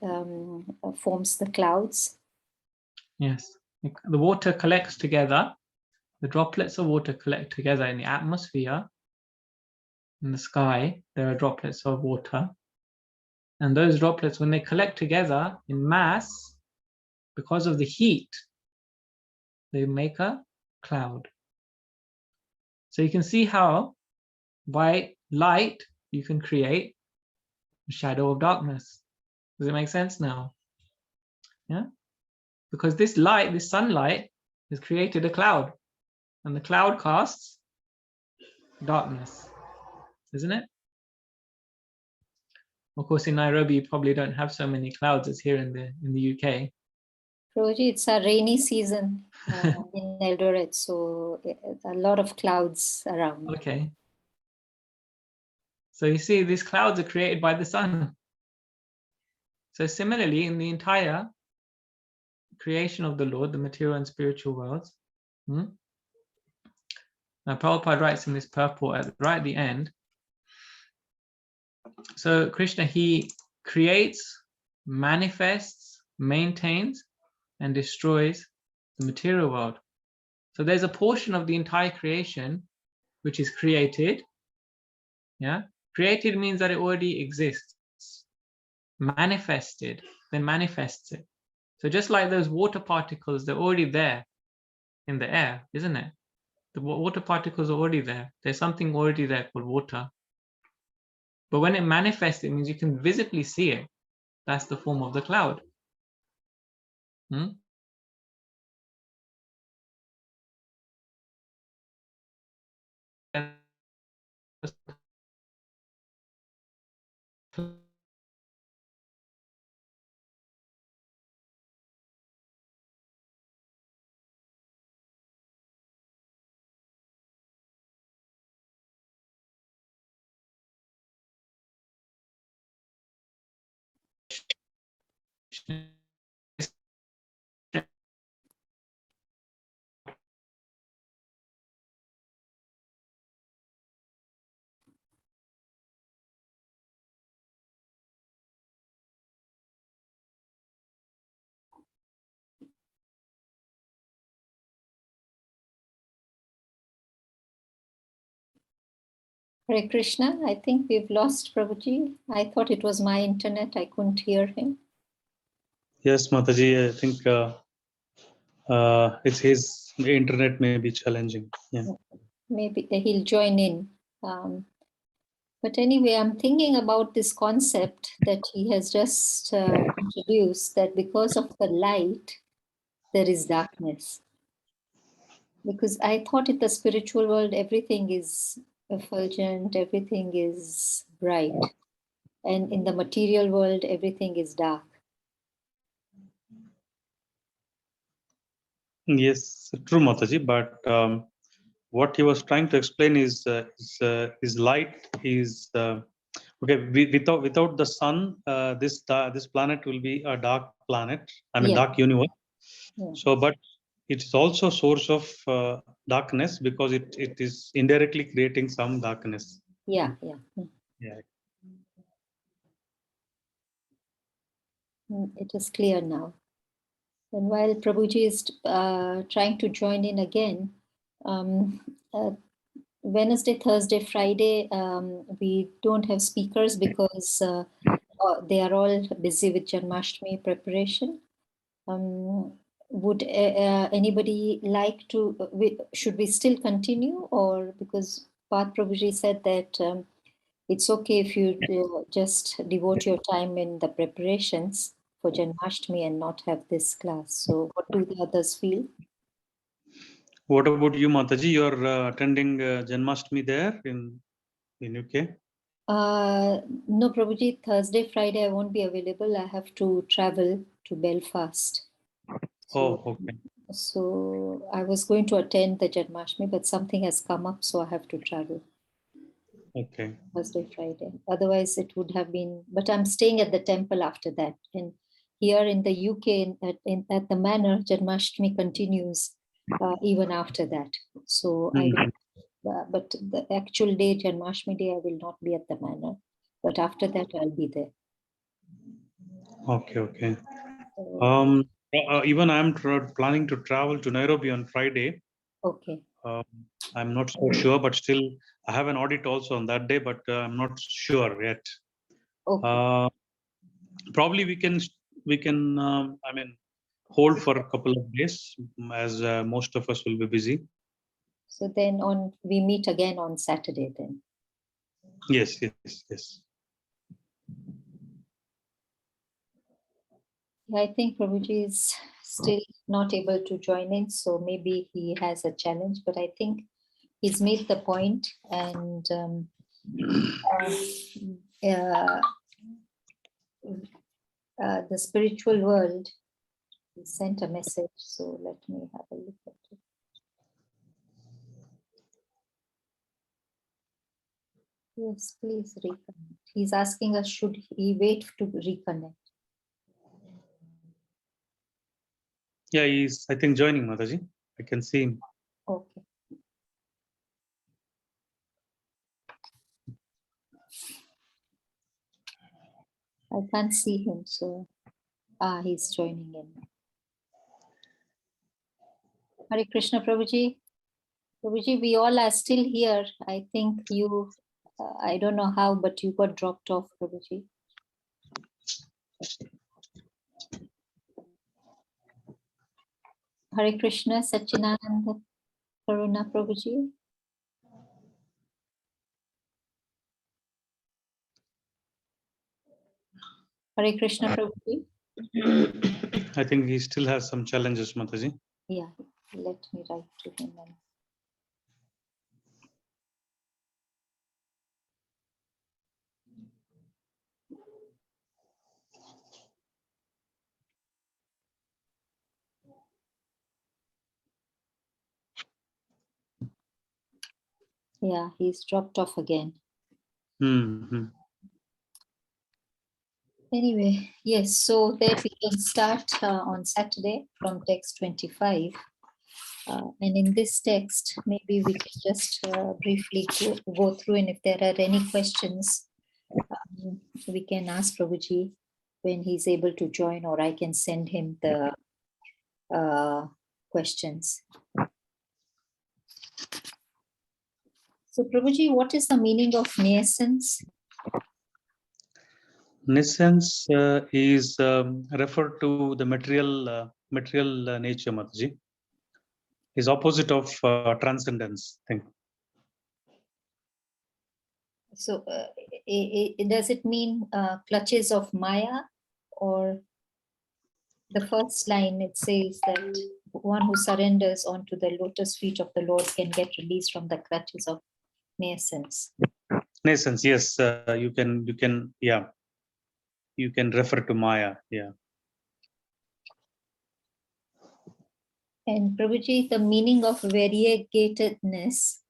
forms the clouds. Yes, the water collects together. The droplets of water collect together in the atmosphere. In the sky, there are droplets of water. And those droplets, when they collect together in mass, because of the heat, they make a cloud. So you can see how by light you can create a shadow of darkness. Does it make sense now? Yeah? Because this light, this sunlight, has created a cloud. And the cloud casts darkness, isn't it? Of course, in Nairobi, you probably don't have so many clouds as here in the UK. Prabhuji, it's a rainy season in Eldoret, so a lot of clouds around. Okay. So you see, these clouds are created by the sun. So similarly, in the entire creation of the Lord, the material and spiritual worlds, now Prabhupada writes in this purport right at the end, so Krishna, he creates, manifests, maintains, and destroys the material world. So there's a portion of the entire creation which is created. Yeah, created means that it already exists. Manifested, then manifests it. So just like those water particles, they're already there in the air, isn't it? The water particles are already there. There's something already there called water. But when it manifests, it means you can visibly see it. That's the form of the cloud. Hare Krishna, I think we've lost Prabhuji. I thought it was my internet. I couldn't hear him. Yes, Mataji, I think it's his internet may be challenging. Yeah. Maybe he'll join in. But anyway, I'm thinking about this concept that he has just introduced, that because of the light, there is darkness. Because I thought in the spiritual world, everything is effulgent, everything is bright. And in the material world, everything is dark. Yes, true, Mataji. But what he was trying to explain is light is okay. Without the sun, this planet will be a dark planet. I mean, Yeah. dark universe. Yeah. So, but it is also source of darkness because it is indirectly creating some darkness. Yeah. Yeah. It is clear now. And while Prabhuji is trying to join in again, Wednesday, Thursday, Friday, we don't have speakers because they are all busy with Janmashtami preparation. Would anybody like to, should we still continue, or because Path Prabhuji said that it's okay if you just devote your time in the preparations for Janmashtami and not have this class. So what do the others feel? What about you, Mataji? You're attending Janmashtami there in UK? No, Prabhuji, Thursday, Friday, I won't be available. I have to travel to Belfast. So, Okay. So I was going to attend the Janmashtami, but something has come up, so I have to travel. Okay. Thursday, Friday. Otherwise, it would have been, but I'm staying at the temple after that. And here in the UK, at the manor, Janmashtami continues even after that. So I don't, but the actual day, Janmashtami day, I will not be at the manor. But after that, I'll be there. Okay. Even I'm planning to travel to Nairobi on Friday. Okay. I'm not so sure, but still I have an audit also on that day, but I'm not sure yet. Okay. Probably we can I mean, hold for a couple of days as most of us will be busy. So then we meet again on Saturday then. Yes. I think Prabhuji is still not able to join in, so maybe he has a challenge, but I think he's made the point, and the spiritual world sent a message, so let me have a look at it. Yes, please reconnect. He's asking us, should he wait to reconnect? Yeah, he's, I think, joining, Mataji. I can see him. Okay. I can't see him, so he's joining in. Hare Krishna, Prabhuji. Prabhuji, we all are still here. I think you, I don't know how, but you got dropped off, Prabhuji. Hare Krishna, Sacinanadana, Karuna, Prabhuji. Hare Krishna, Prabhuji. I think he still has some challenges, Mataji. Yeah, let me write to him. Yeah, he's dropped off again. Anyway, yes, so that we can start on Saturday from text 25. And in this text, maybe we can just briefly go through, and if there are any questions, we can ask Prabhuji when he's able to join, or I can send him the questions. So Prabhuji, what is the meaning of nescience? Nescience is referred to the material nature, Mataji. Is opposite of transcendence thing. So does it mean clutches of Maya, or the first line, it says that one who surrenders onto the lotus feet of the Lord can get released from the clutches of nescience. Nescience, yes, you can refer to Maya, yeah. And Prabhuji, the meaning of variegatedness,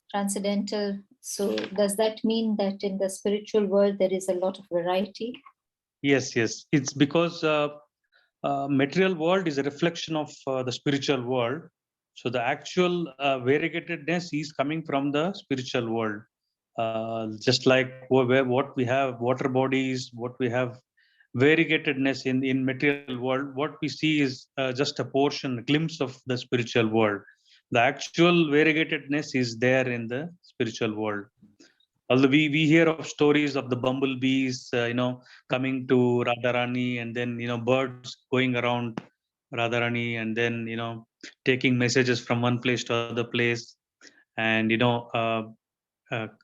transcendental, so does that mean that in the spiritual world there is a lot of variety? Yes, it's because material world is a reflection of the spiritual world. So the actual variegatedness is coming from the spiritual world. Just like what we have water bodies, what we have variegatedness in material world, what we see is just a portion, a glimpse of the spiritual world. The actual variegatedness is there in the spiritual world. Although we hear of stories of the bumblebees, coming to Radharani, and then, birds going around Radharani, and then, taking messages from one place to other place, and,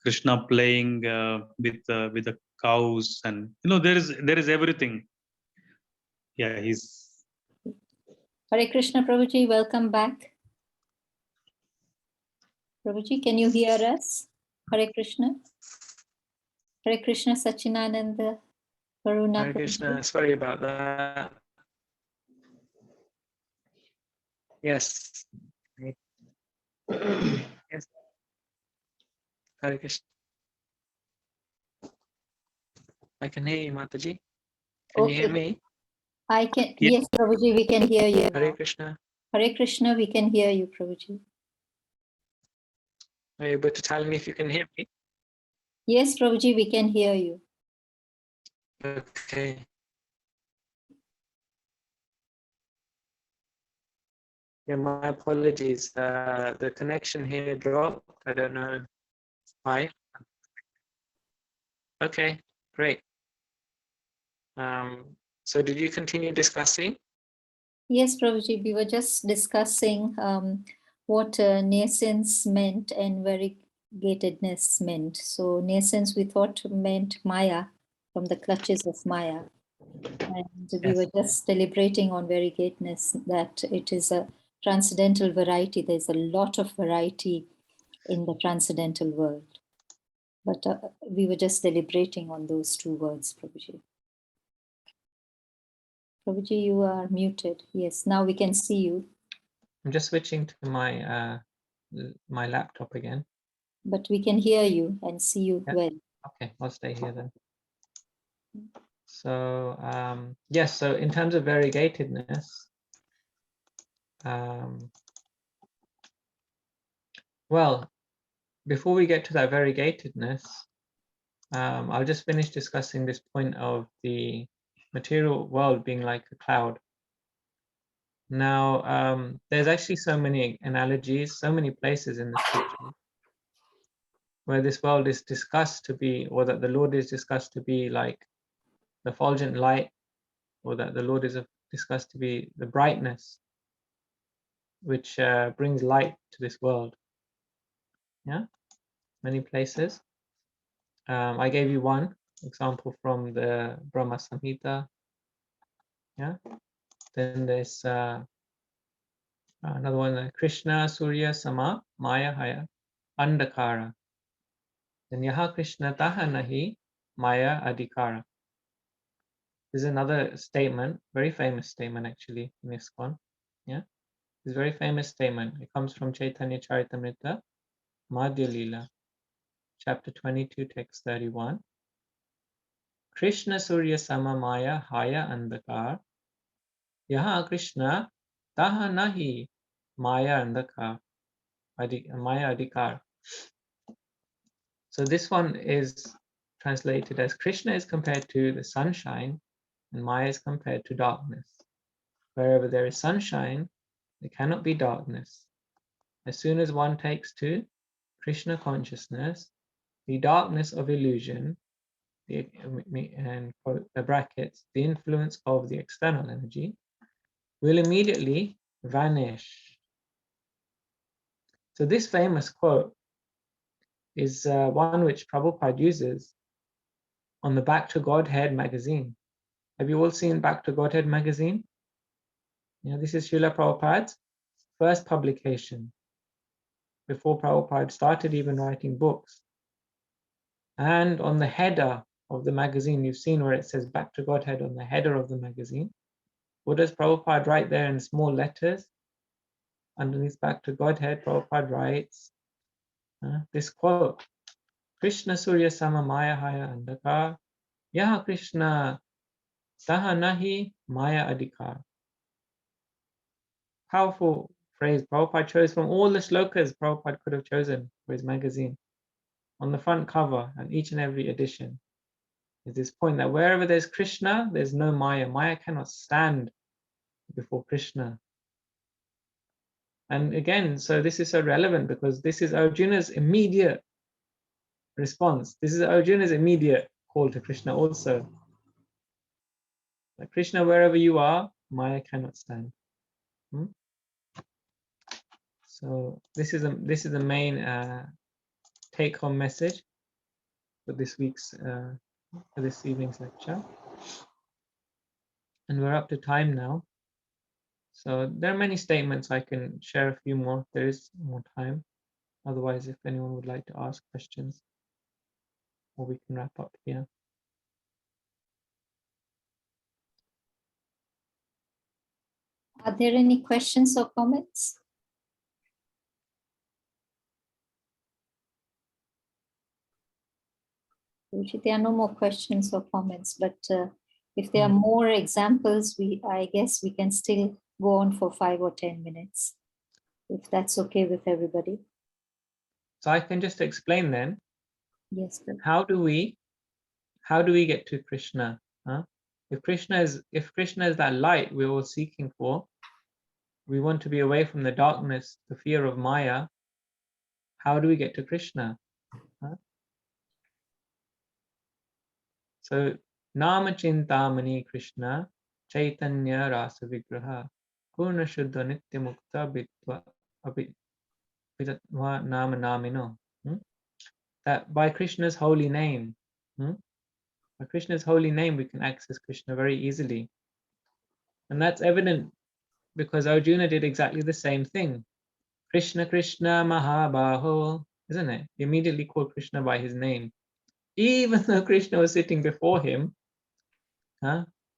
Krishna playing with the cows, and, there is everything. Yeah, he's. Hare Krishna, Prabhuji, welcome back. Prabhuji, can you hear us? Hare Krishna. Hare Krishna, Sacinananda, Karuna. Hare Krishna, sorry about that. Yes. Yes. Hare Krishna. I can hear you, Mataji. Can you hear me? I can. Yes, Prabhuji, we can hear you. Hare Krishna. Hare Krishna, we can hear you, Prabhuji. Are you able to tell me if you can hear me? Yes, Prabhuji, we can hear you. Okay. Yeah, my apologies. The connection here dropped. I don't know why. Okay, great. So did you continue discussing? Yes, Prabhuji, we were just discussing what nascence meant and variegatedness meant. So nascence we thought meant Maya, from the clutches of Maya. And we were just deliberating on variegatedness, that it is a transcendental variety. There's a lot of variety in the transcendental world. But we were just deliberating on those two words, Prabhuji. Prabhuji, you are muted. Yes, now we can see you. I'm just switching to my my laptop again. But we can hear you and see you well. Okay, I'll stay here then. So yes, so in terms of variegatedness, well, before we get to that variegatedness, I'll just finish discussing this point of the material world being like a cloud. Now, there's actually so many analogies, so many places in the scripture where this world is discussed to be, or that the Lord is discussed to be like the effulgent light, or that the Lord is discussed to be the brightness which brings light to this world. Yeah, many places. I gave you one example from the Brahma Samhita. Yeah, then there's another one, Krishna Surya Sama Maya Haya Andakara. Then Yaha Krishna Taha Nahi Maya Adhikara. This is another statement, very famous statement actually in ISKCON. Yeah, this very famous statement. It comes from Chaitanya Charitamrita, Madhya Lila, chapter 22, text 31. Krishna Surya Sama Maya Haya Andakar. Yaha Krishna Taha Nahi Maya Andakar. Maya Adhikar. So this one is translated as Krishna is compared to the sunshine and Maya is compared to darkness. Wherever there is sunshine, there cannot be darkness. As soon as one takes to Krishna consciousness, the darkness of illusion, and for the brackets, the influence of the external energy, will immediately vanish. So this famous quote is one which Prabhupada uses on the Back to Godhead magazine. Have you all seen Back to Godhead magazine? Yeah, this is Srila Prabhupada's first publication before Prabhupada started even writing books. And on the header of the magazine, you've seen where it says Back to Godhead on the header of the magazine. What does Prabhupada write there in small letters? Underneath Back to Godhead, Prabhupada writes this quote, Krishna Surya Sama Maya Haya Andakar, Yaha Krishna Taha Nahi Maya Adhikar. Powerful phrase Prabhupada chose from all the shlokas Prabhupada could have chosen for his magazine. On the front cover and each and every edition is this point that wherever there's Krishna, there's no Maya. Maya cannot stand before Krishna. And again, so this is so relevant because this is Arjuna's immediate response. This is Arjuna's immediate call to Krishna also. Like Krishna, wherever you are, Maya cannot stand. So this is the main take-home message for this week's for this evening's lecture. And we're up to time now. So there are many statements. I can share a few more. There is more time. Otherwise, if anyone would like to ask questions, or we can wrap up here. Are there any questions or comments? There are no more questions or comments, but if there are more examples, I guess we can still go on for 5 or 10 minutes, if that's okay with everybody. So I can just explain then. Yes, please. How do we get to Krishna? If Krishna is that light we're all seeking for, we want to be away from the darkness, the fear of Maya. How do we get to Krishna? So Nama Chintamani Krishna Chaitanya Rasa Vigraha Purna Shuddha Nitya Mukta Bitva Vidatva Nama Namino. That by Krishna's holy name, by Krishna's holy name, we can access Krishna very easily. And that's evident because Arjuna did exactly the same thing. Krishna, Krishna, Mahabaho, isn't it? He immediately called Krishna by his name. Even though Krishna was sitting before him,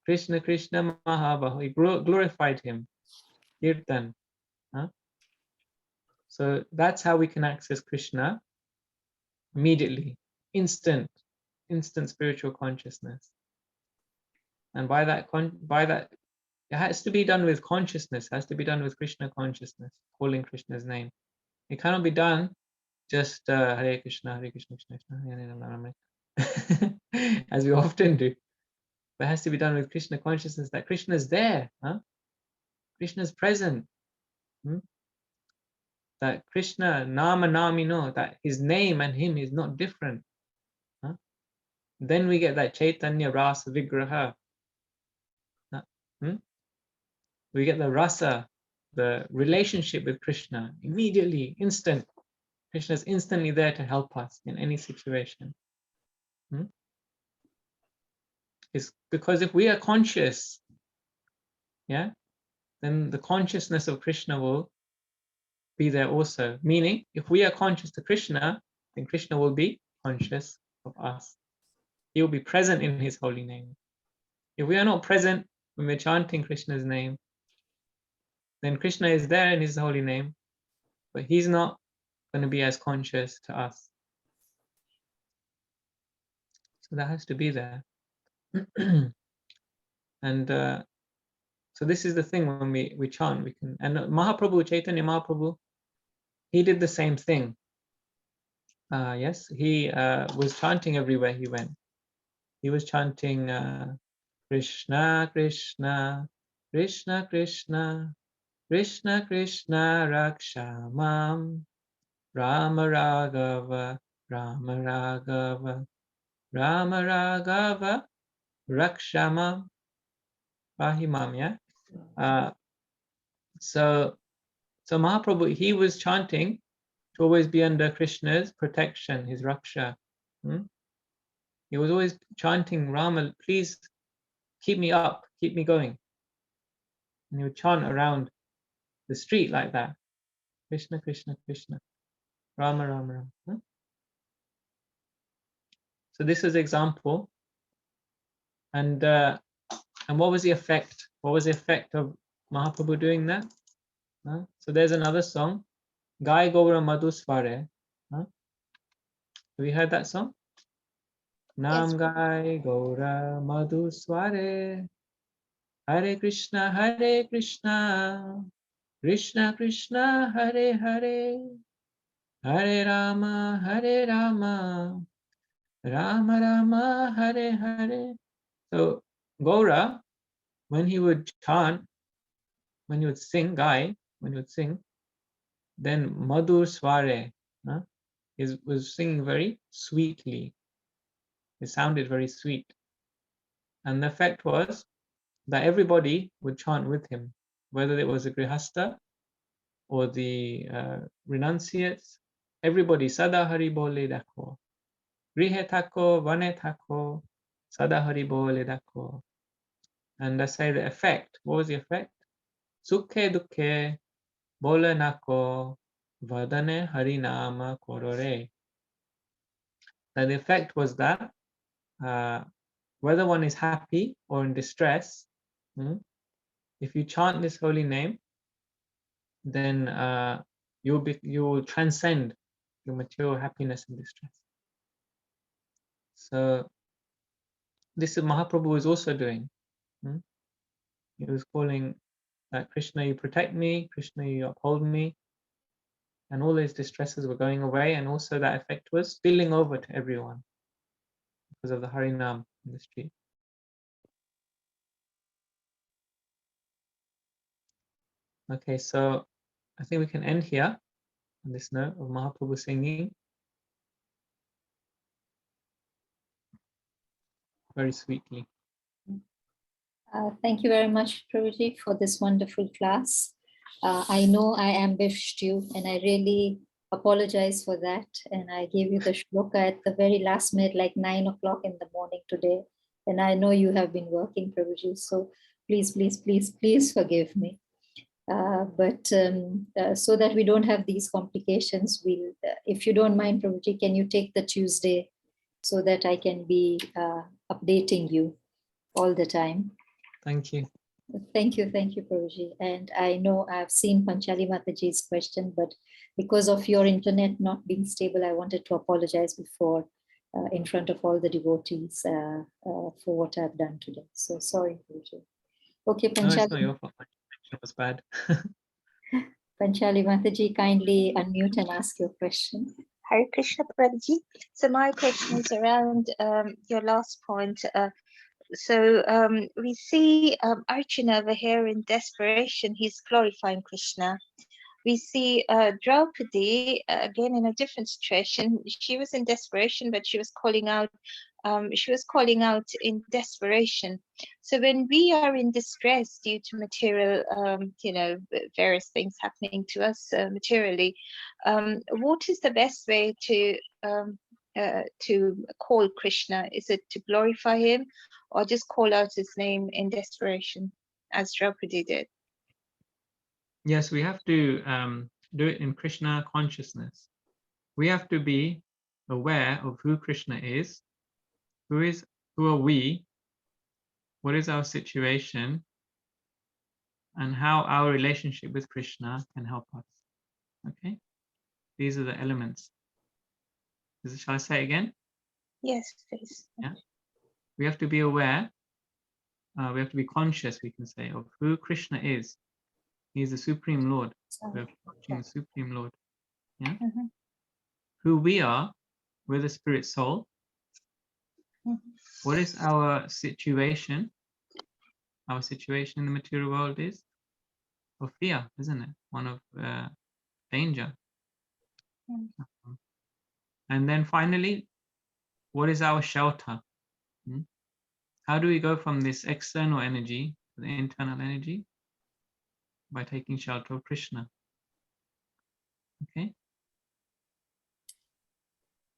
Krishna, Krishna, Mahabaho, he glorified him. Kirtan. So that's how we can access Krishna immediately, instant spiritual consciousness. And by that, it has to be done with consciousness, has to be done with Krishna consciousness, calling Krishna's name. It cannot be done just Hare Krishna, Krishna, Hare Hare, as we often do. But it has to be done with Krishna consciousness, that Krishna is there. Krishna is present. That Krishna, Nama Namino, that his name and him is not different. Then we get that Chaitanya Rasa Vigraha. We get the rasa, the relationship with Krishna, immediately, instant. Krishna is instantly there to help us in any situation. It's because if we are conscious, then the consciousness of Krishna will be there also. Meaning, if we are conscious to Krishna, then Krishna will be conscious of us. He will be present in his holy name. If we are not present when we're chanting Krishna's name, then Krishna is there in his holy name, but he's not going to be as conscious to us. So that has to be there. And so this is the thing when we chant, we can. And Mahaprabhu, Chaitanya Mahaprabhu, he did the same thing. Yes, he was chanting everywhere he went. He was chanting Krishna, Krishna, Krishna, Krishna, Krishna, Krishna, Rakshamam, Rama Raghava, Rama Raghava, Rama Raghava, Rakshamam, Rahimam, yeah. So Mahaprabhu, he was chanting to always be under Krishna's protection, his Raksha. He was always chanting, Rama, please keep me up, keep me going. And he would chant around the street like that. Krishna, Krishna, Krishna, Rama, Rama, Rama. So this is example. And what was the effect? What was the effect of Mahaprabhu doing that? So there's another song, Gai Gaura Madhusware. Have you heard that song? Nam Gai Gaura Madhusware, Hare Krishna, Krishna Krishna Hare Hare, Hare Rama Rama Rama Hare Hare. So Gaura, when he would chant, when he would sing, when he would sing, then Madhur Sware was singing very sweetly. It sounded very sweet. And the effect was that everybody would chant with him, whether it was a grihasta or the renunciates. Everybody, Sada Hari Bole Dakho. Grihe Thako, Vane Thako, Sada Hari Bole Dakho. And I say the effect. What was the effect? Sukhe Dukhe Bole Nako Vadane Harinama Korore. And the effect was that whether one is happy or in distress, if you chant this holy name, then you will transcend your material happiness and distress. So this is Mahaprabhu was also doing. He was calling that Krishna, you protect me, Krishna, you uphold me, and all these distresses were going away, and also that effect was spilling over to everyone because of the Harinam in the street. Okay, so I think we can end here on this note of Mahaprabhu singing very sweetly. Thank you very much, Prabhuji, for this wonderful class. I know I ambushed you, and I really apologize for that. And I gave you the shloka at the very last minute, like 9 o'clock in the morning today. And I know you have been working, Prabhuji. So please, please, please, please forgive me. But so that we don't have these complications, we'll, if you don't mind, Prabhuji, can you take the Tuesday so that I can be updating you all the time? Thank you. Thank you, Prabhuji. And I know I've seen Panchali Mataji's question, but because of your internet not being stable, I wanted to apologize before in front of all the devotees for what I've done today. So sorry, Prabhuji. Okay, No, it's not Panchali. your fault. My connection was bad. Panchali Mataji, kindly unmute and ask your question. Hare Krishna, Prabhuji. So my question is around your last point. We see Arjuna over here in desperation. He's glorifying Krishna. We see Draupadi again in a different situation. She was in desperation, but she was calling out. In desperation. So when we are in distress due to material, various things happening to us materially, what is the best way to call Krishna? Is it to glorify him, or just call out his name in desperation, as Draupadi did? Yes, we have to do it in Krishna consciousness. We have to be aware of who Krishna is, who are we, what is our situation, and how our relationship with Krishna can help us. Okay, these are the elements. Shall I say again? Yes, please. Yeah, we have to be aware. We have to be conscious, we can say, of who Krishna is. He's the Supreme Lord. We're approaching the Supreme Lord. Yeah. Mm-hmm. Who we are, we're the spirit soul. Mm-hmm. What is our situation? Our situation in the material world is of fear, isn't it? One of danger. Mm-hmm. And then finally, what is our shelter? How do we go from this external energy to the internal energy? By taking shelter of Krishna. Okay.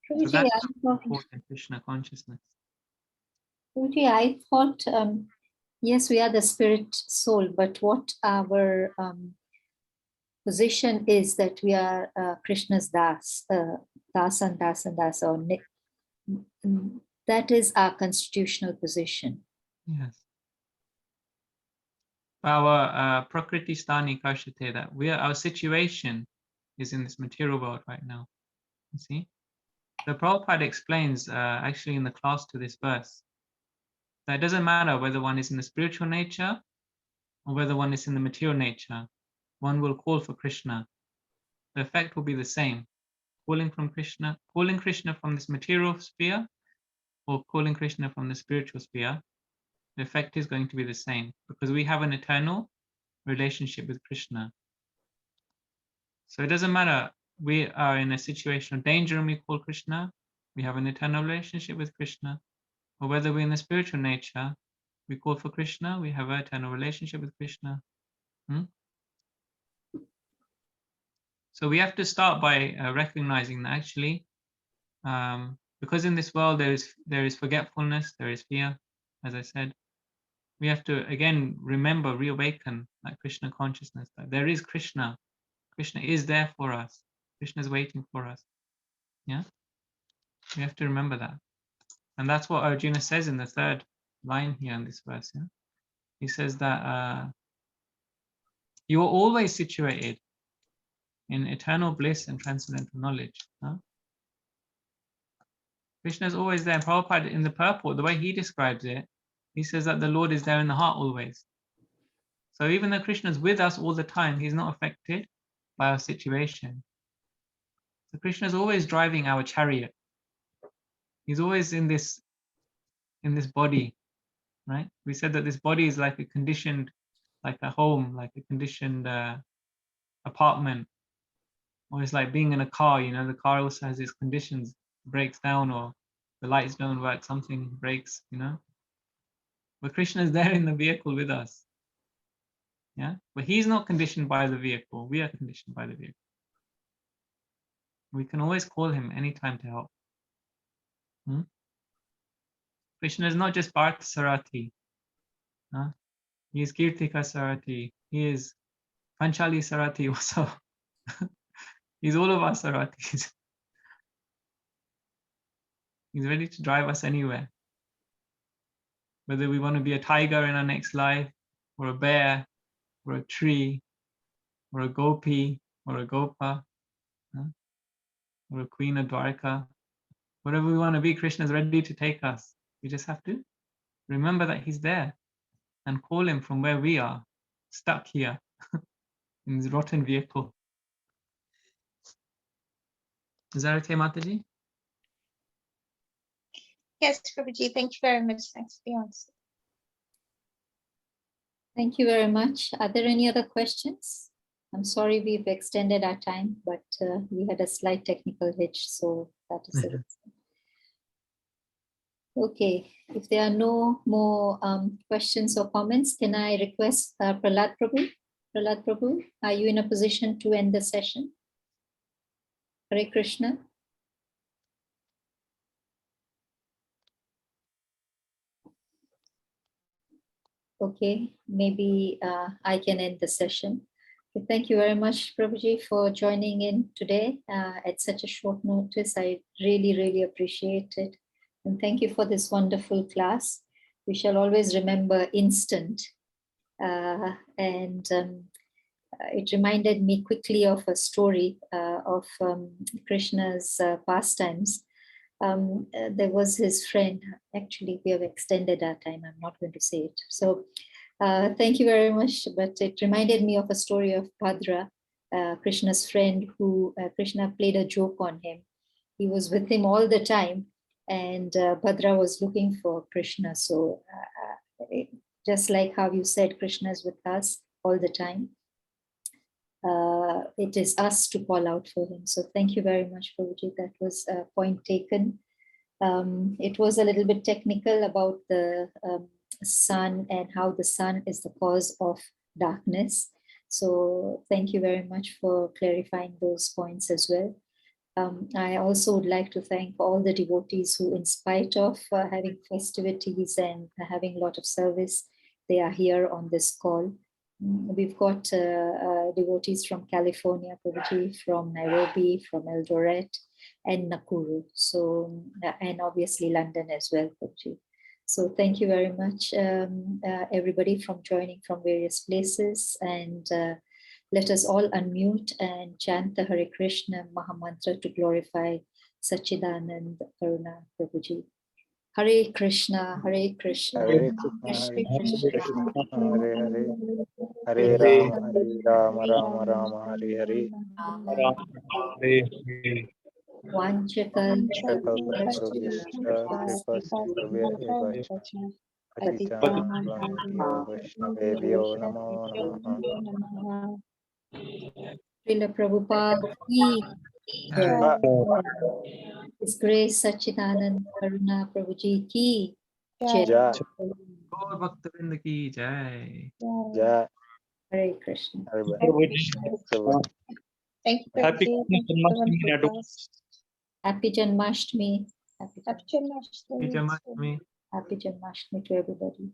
So that's important, Krishna consciousness. Prabhuji, I thought, yes, we are the spirit soul, but what our position is that we are Krishna's das, das and das and das, or that is our constitutional position. Yes. Our prakriti stani kashate, that our situation is in this material world right now. You see? The Prabhupada explains actually in the class to this verse that it doesn't matter whether one is in the spiritual nature or whether one is in the material nature. one will call for Krishna, the effect will be the same. Calling Krishna from this material sphere, or calling Krishna from the spiritual sphere, the effect is going to be the same, because we have an eternal relationship with Krishna. So it doesn't matter, we are in a situation of danger and we call Krishna, we have an eternal relationship with Krishna, or whether we're in the spiritual nature, we call for Krishna, we have an eternal relationship with Krishna. So we have to start by recognizing that actually, because in this world there is forgetfulness, there is fear, as I said. We have to again remember, reawaken that Krishna consciousness, that there is Krishna. Krishna is there for us. Krishna is waiting for us. Yeah, we have to remember that, and that's what Arjuna says in the third line here in this verse. Yeah? He says that you are always situated in eternal bliss and transcendental knowledge. Huh? Krishna is always there. Prabhupada in the purport, the way he describes it, he says that the Lord is there in the heart always. So even though Krishna is with us all the time, he's not affected by our situation. So Krishna is always driving our chariot. He's always in this body, right? We said that this body is like a conditioned, like a home, like a conditioned apartment, or it's like being in a car. You know, the car also has its conditions, breaks down, or the lights don't work, something breaks. You know, but Krishna is there in the vehicle with us. Yeah, but he's not conditioned by the vehicle. We are conditioned by the vehicle. We can always call him anytime to help. Krishna is not just Parth Sarati. He is Kirtika Sarati. He is Panchali Sarati also. He's all of our Saratis. He's ready to drive us anywhere. Whether we want to be a tiger in our next life, or a bear, or a tree, or a gopi, or a gopa, or a queen of Dwarka. Whatever we want to be, Krishna is ready to take us. We just have to remember that he's there and call him from where we are, stuck here in this rotten vehicle. Is that okay, Mataji? Yes, Prabhuji, thank you very much. Thanks for the answer. Thank you very much. Are there any other questions? I'm sorry we've extended our time, but we had a slight technical hitch, so that is the reason. Okay, if there are no more questions or comments, can I request Prahlad Prabhu? Prahlad Prabhu, are you in a position to end the session? Hare Krishna. Okay, maybe I can end the session. Okay, thank you very much, Prabhuji, for joining in today at such a short notice. I really, really appreciate it. And thank you for this wonderful class. We shall always remember instant. It reminded me quickly of a story of Krishna's pastimes. There was his friend. Actually, we have extended our time. I'm not going to say it. So thank you very much. But it reminded me of a story of Bhadra, Krishna's friend, who Krishna played a joke on him. He was with him all the time, and Bhadra was looking for Krishna. So just like how you said, Krishna is with us all the time. It is us to call out for him. So thank you very much, Prabhuji. That was a point taken. It was a little bit technical about the sun and how the sun is the cause of darkness. So thank you very much for clarifying those points as well. I also would like to thank all the devotees who, in spite of having festivities and having a lot of service, they are here on this call. We've got devotees from California, Prabhuji, from Nairobi, from Eldoret, and Nakuru. So, and obviously London as well, Prabhuji. So thank you very much, everybody from joining from various places. And let us all unmute and chant the Hare Krishna Mahamantra to glorify Sacinanadana Karuna, Prabhuji. Hare Krishna, Hare Krishna, Hare Krishna, Hare Krishna, Hare Hare, Hare Rama, Rama Rama, Hare Hare. Vanchakalpatarubhyascha kripa sindhubhya eva cha patitanam pavanebhyo vaishnavebhyo namo namaha. Srila Prabhupada ki jai. His Grace Sacinanadana Karuna Prabhuji ki jai. Jai. Gaur Bhaktivinoda ki jai. Jai. Hare Krishna. Thank you, Happy Prabhuji. Thank you, Janmashtami in everyone. advance. Happy Janmashtami. Happy Happy Janmashtami. Jamashtami. Happy Janmashtami to everybody.